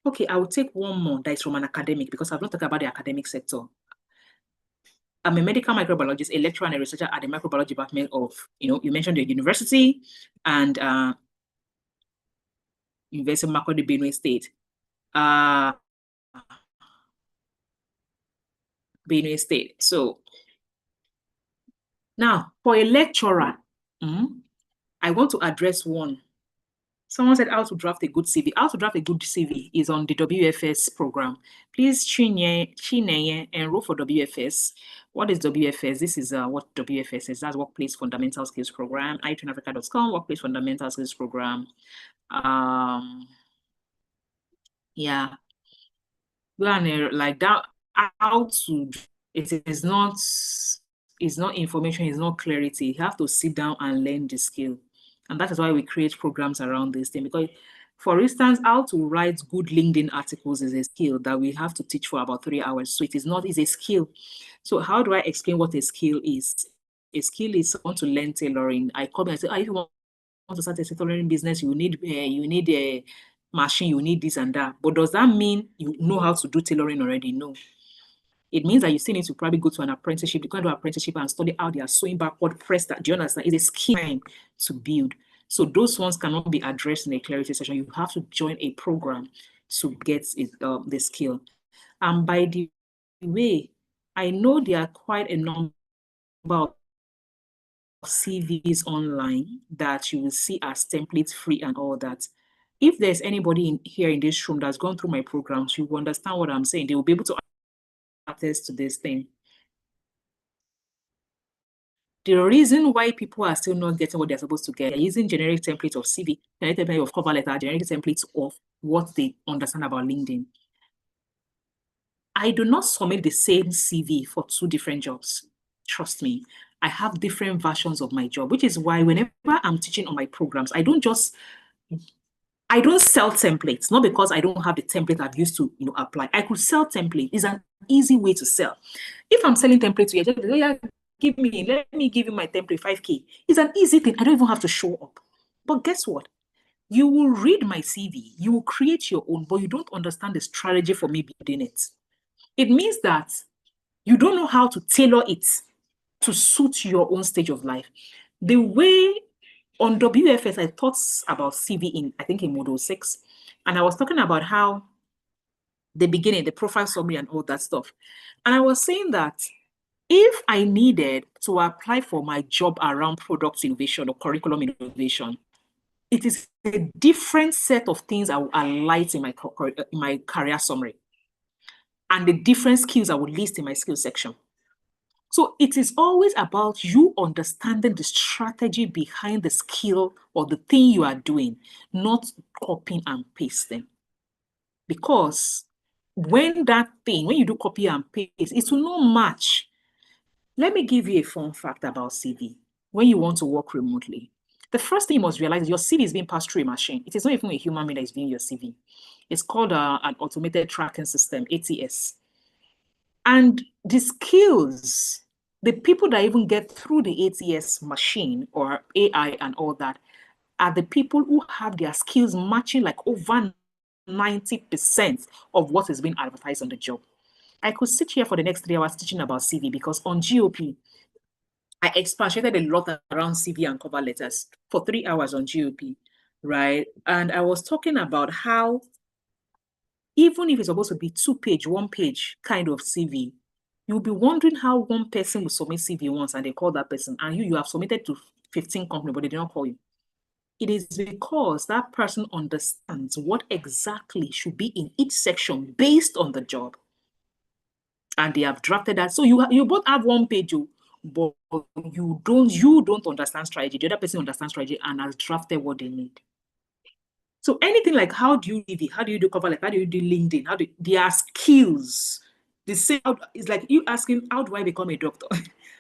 okay, I will take one more that is from an academic because I've not talked about the academic sector. I'm a medical microbiologist, a lecturer and a researcher at the microbiology department of, you mentioned the university and University of Makurdi, Benue State. Benue State. So now for a lecturer, I want to address one Someone said how to draft a good CV. How to draft a good CV is on the WFS program. Please enroll for WFS. What is WFS? This is what WFS is. That's Workplace Fundamental Skills Program. iTrainAfrica.com, Workplace Fundamental Skills Program. Yeah. Like that, how to, it is not, it's not information, it's not clarity. You have to sit down and learn the skill. And that is why we create programs around this thing. Because, for instance, how to write good LinkedIn articles is a skill that we have to teach for about 3 hours. So it is not, it's a skill. So how do I explain what a skill is? A skill is someone to learn tailoring. I come and say, if you want to start a tailoring business, you need a machine, you need this and that. But does that mean you know how to do tailoring already? No. It means that you still need to probably go to an apprenticeship. You can do an apprenticeship and study how they are sewing backward press. That, do you understand? It's a skill to build. So those ones cannot be addressed in a clarity session. You have to join a program to get the skill. And by the way, I know there are quite a number of CVs online that you will see as templates free and all that. If there's anybody here in this room that's gone through my programs, you will understand what I'm saying. They will be able to attest to this thing. The reason why people are still not getting what they're supposed to get, they're using generic templates of CV, generic templates of cover letter, generic templates of what they understand about LinkedIn. I do not submit the same CV for 2 different jobs. Trust me, I have different versions of my job, which is why whenever I'm teaching on my programs, I don't sell templates, not because I don't have the template I've used to apply. I could sell templates. It's an easy way to sell. If I'm selling templates to you, just let me give you my template, 5K. It's an easy thing. I don't even have to show up. But guess what? You will read my CV, you will create your own, but you don't understand the strategy for me building it. It means that you don't know how to tailor it to suit your own stage of life. The way on WFS, I taught about CV in Module 6, and I was talking about how the beginning, the profile summary and all that stuff. And I was saying that if I needed to apply for my job around product innovation or curriculum innovation, it is a different set of things I will highlight in my career summary and the different skills I would list in my skills section. So it is always about you understanding the strategy behind the skill or the thing you are doing, not copying and pasting. Because when you do copy and paste, it will not match. Let me give you a fun fact about CV. When you want to work remotely, the first thing you must realize is your CV is being passed through a machine. It is not even a human being that is doing your CV. It's called an automated tracking system, ATS. And the skills, the people that even get through the ATS machine or AI and all that, are the people who have their skills matching like over 90% of what is being advertised on the job. I could sit here for the next 3 hours teaching about CV because on GOP, I expatiated a lot around CV and cover letters for 3 hours on GOP, right? And I was talking about how even if it's supposed to be 2-page, 1-page kind of CV, you'll be wondering how one person will submit CV once and they call that person, and you have submitted to 15 companies, but they did not call you. It is because that person understands what exactly should be in each section based on the job. And they have drafted that. So you both have 1 page, but you don't understand strategy. The other person understands strategy and has drafted what they need. So anything like how do you do how do you do cover, like how do you do LinkedIn? Their skills. The same it's like you asking, how do I become a doctor?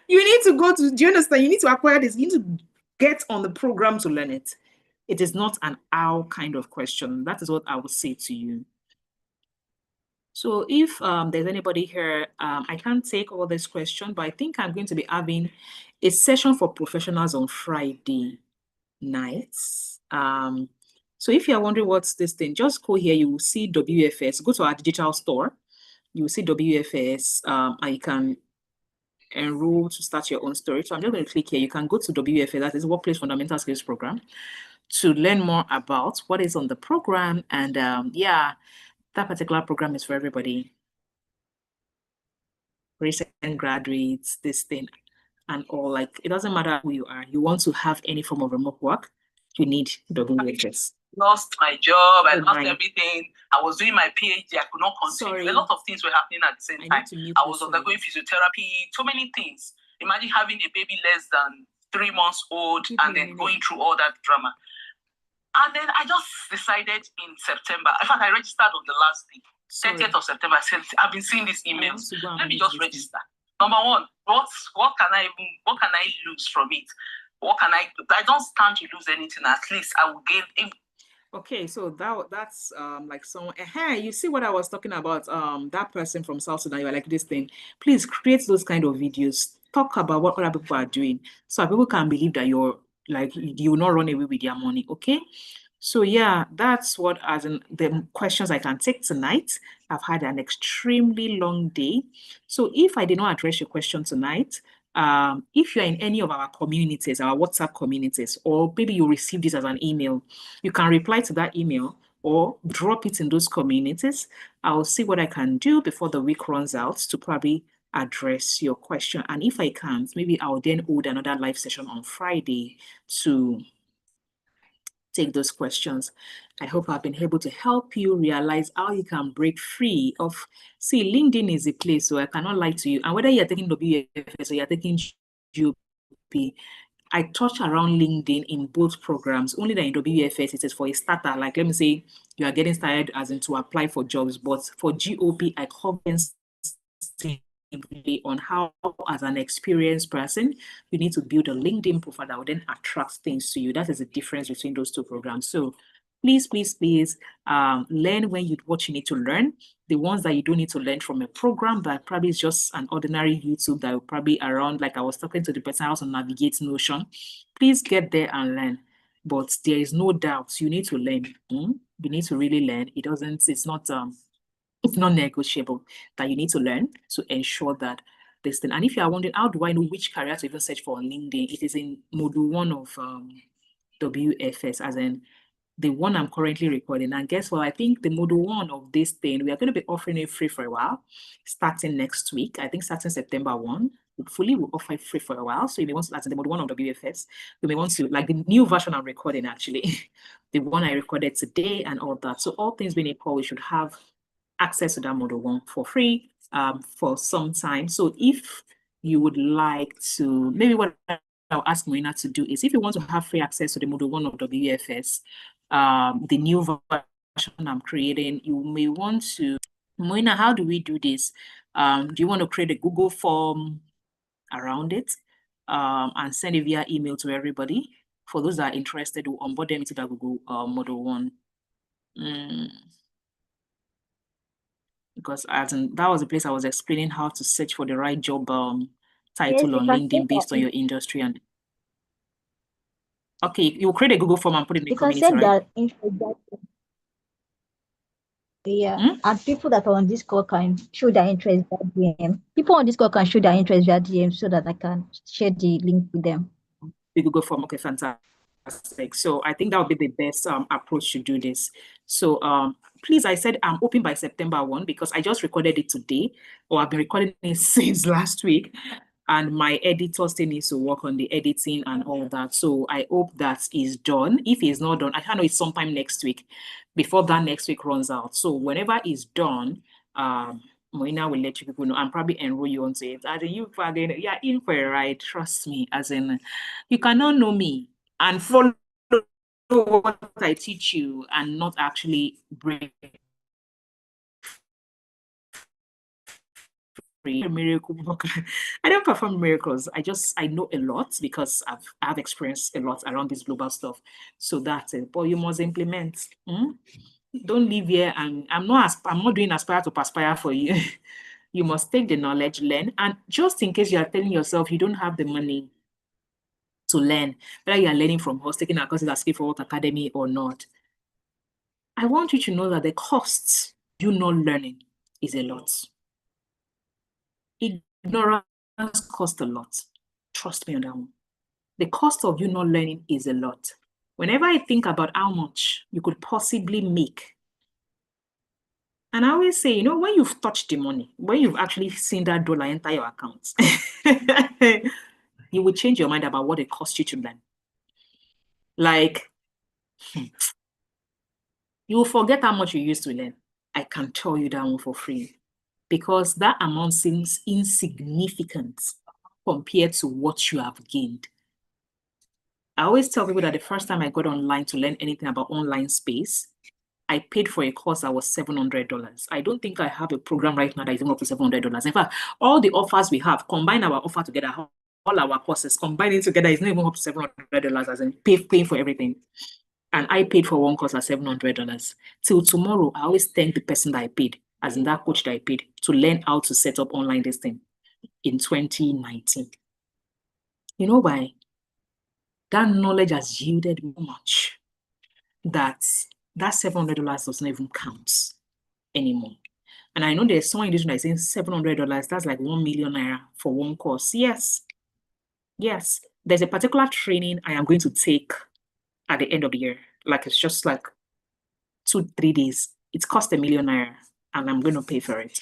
You need to go to, do you understand? You need to acquire this, you need to get on the program to learn it. It is not an how kind of question. That is what I would say to you. So if there's anybody here, I can't take all this question, but I think I'm going to be having a session for professionals on Friday nights. So if you're wondering what's this thing, just go here, you will see WFS, go to our digital store, you will see WFS, and you can enroll to start your own story. So I'm just going to click here. You can go to WFS, that is Workplace Fundamental Skills Program, to learn more about what is on the program. And yeah, that particular program is for everybody. Recent graduates, this thing, and all. Like, it doesn't matter who you are. You want to have any form of remote work, you need WHS. lost my job, I lost everything. I was doing my PhD, I could not continue. Sorry. A lot of things were happening at the same time. I was undergoing physiotherapy, so many things. Imagine having a baby less than 3 months old and then going through all that drama. And then I just decided in September, in fact, I registered on the last day, 30th of September. I said, I've been seeing these emails. Let me just register. Number one, what can I lose from it? What can I don't stand to lose anything. At least I will gain. Okay, so that's like someone. You see what I was talking about? That person from South Sudan. You are like this thing. Please create those kind of videos. Talk about what other people are doing, so people can believe that you're like you will not run away with their money. Okay. So yeah, that's what as in the questions I can take tonight. I've had an extremely long day. So if I did not address your question tonight, if you're in any of our communities, our WhatsApp communities, or maybe you received this as an email, you can reply to that email or drop it in those communities. I'll see what I can do before the week runs out to probably address your question. And if I can't, maybe I'll then hold another live session on Friday to take those questions. I hope I've been able to help you realize how you can break free of, see, LinkedIn is a place where I cannot lie to you. And whether you're taking WFS or you're taking GOP, I touch around LinkedIn in both programs. Only that in WFS, it is for a starter. Like, let me say, you are getting started as in to apply for jobs. But for GOP, I cover on how, as an experienced person, you need to build a LinkedIn profile that will then attract things to you. That is the difference between those two programs. So please, please, please learn what you need to learn. The ones that you don't need to learn from a program that probably is just an ordinary YouTube that will probably around, like I was talking to the person how to navigate Notion. Please get there and learn. But there is no doubt you need to learn. You need to really learn. It's not negotiable that you need to learn to ensure that this thing. And if you are wondering, how do I know which career to even search for on LinkedIn? It is in module 1 of WFS, as in the one I'm currently recording. And guess what? I think the module 1 of this thing, we are going to be offering it free for a while, starting next week. I think starting September 1. Hopefully, we'll offer it free for a while. So you may want to start in the module 1 of WFS. You may want to, like the new version I'm recording, actually, the one I recorded today and all that. So all things being equal, we should have access to that module 1 for free for some time. So if you would like to, maybe what I'll ask Moina to do is, if you want to have free access to the module 1 of WFS, the new version I'm creating, you may want to, Moina, how do we do this? Do you want to create a Google form around it and send it via email to everybody? For those that are interested, we'll onboard them into that Google module 1. Because that was the place I was explaining how to search for the right job title on LinkedIn based on your industry. And okay, you create a Google form and put it in the community, right? And people that are on Discord can show their interest via DM. People on Discord can show their interest via DM so that I can share the link with them. The Google form, okay, fantastic. So I think that would be the best approach to do this. So please, I said I'm open by September 1 because I just recorded it today, or I've been recording it since last week. And my editor still needs to work on the editing and all that. So I hope that is done. If it's not done, I know it's sometime next week, before that next week runs out. So whenever it's done, Moina will let you people know and probably enroll you onto it. As in, you're in for a ride, trust me. As in, you cannot know me and follow what I teach you and not actually break a miracle worker. I don't perform miracles. I know a lot because I've experienced a lot around this global stuff. So that's it. But you must implement. Don't live here and I'm not doing aspire to perspire for you. You must take the knowledge, learn, and just in case you are telling yourself you don't have the money to learn, whether you are learning from us, taking our courses at Skill for Work Academy or not, I want you to know that the costs you not learning is a lot. Ignorance costs a lot. Trust me on that one. The cost of you not learning is a lot. Whenever I think about how much you could possibly make, and I always say, when you've touched the money, when you've actually seen that dollar enter your account, you will change your mind about what it costs you to learn. Like, You will forget how much you used to learn. I can tell you that one for free because that amount seems insignificant compared to what you have gained. I always tell people that the first time I got online to learn anything about online space, I paid for a course that was $700. I don't think I have a program right now that is even up to $700. In fact, all the offers we have, combine our offer together, all our courses, combining together is not even up to $700 as in paying for everything. And I paid for one course at $700. Till tomorrow, I always thank the person that I paid, as in that coach that I paid, to learn how to set up online this thing in 2019. You know why? That knowledge has yielded much that $700 doesn't even count anymore. And I know there's someone in this room that is saying $700, that's like 1 million naira for one course. Yes. Yes. There's a particular training I am going to take at the end of the year. Like it's just like 2-3 days. It cost $1 million naira and I'm going to pay for it.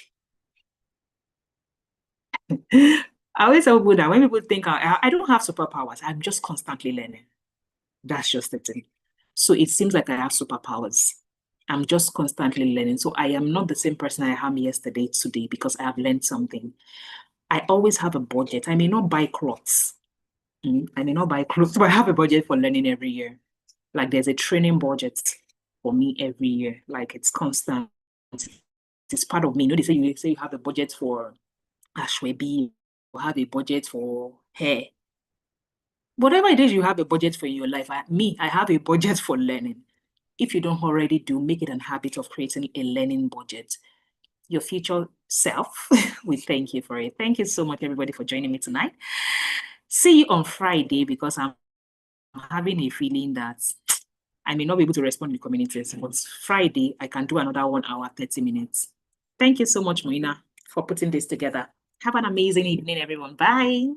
I always tell people that when people think I don't have superpowers, I'm just constantly learning. That's just the thing. So it seems like I have superpowers. I'm just constantly learning. So I am not the same person I am yesterday, today, because I have learned something. I always have a budget. I may not buy clothes. I may not buy clothes, but I have a budget for learning every year. Like there's a training budget for me every year. Like it's constant. It's part of me. You know, they say you have a budget for ashwebi, you have a budget for hair. Whatever it is you have a budget for in your life, I have a budget for learning. If you don't already do, make it a habit of creating a learning budget. Your future self, we thank you for it. Thank you so much, everybody, for joining me tonight. See you on Friday because I'm having a feeling that I may not be able to respond to the communities, but Friday, I can do another 1 hour, 30 minutes. Thank you so much, Moina, for putting this together. Have an amazing evening, everyone. Bye.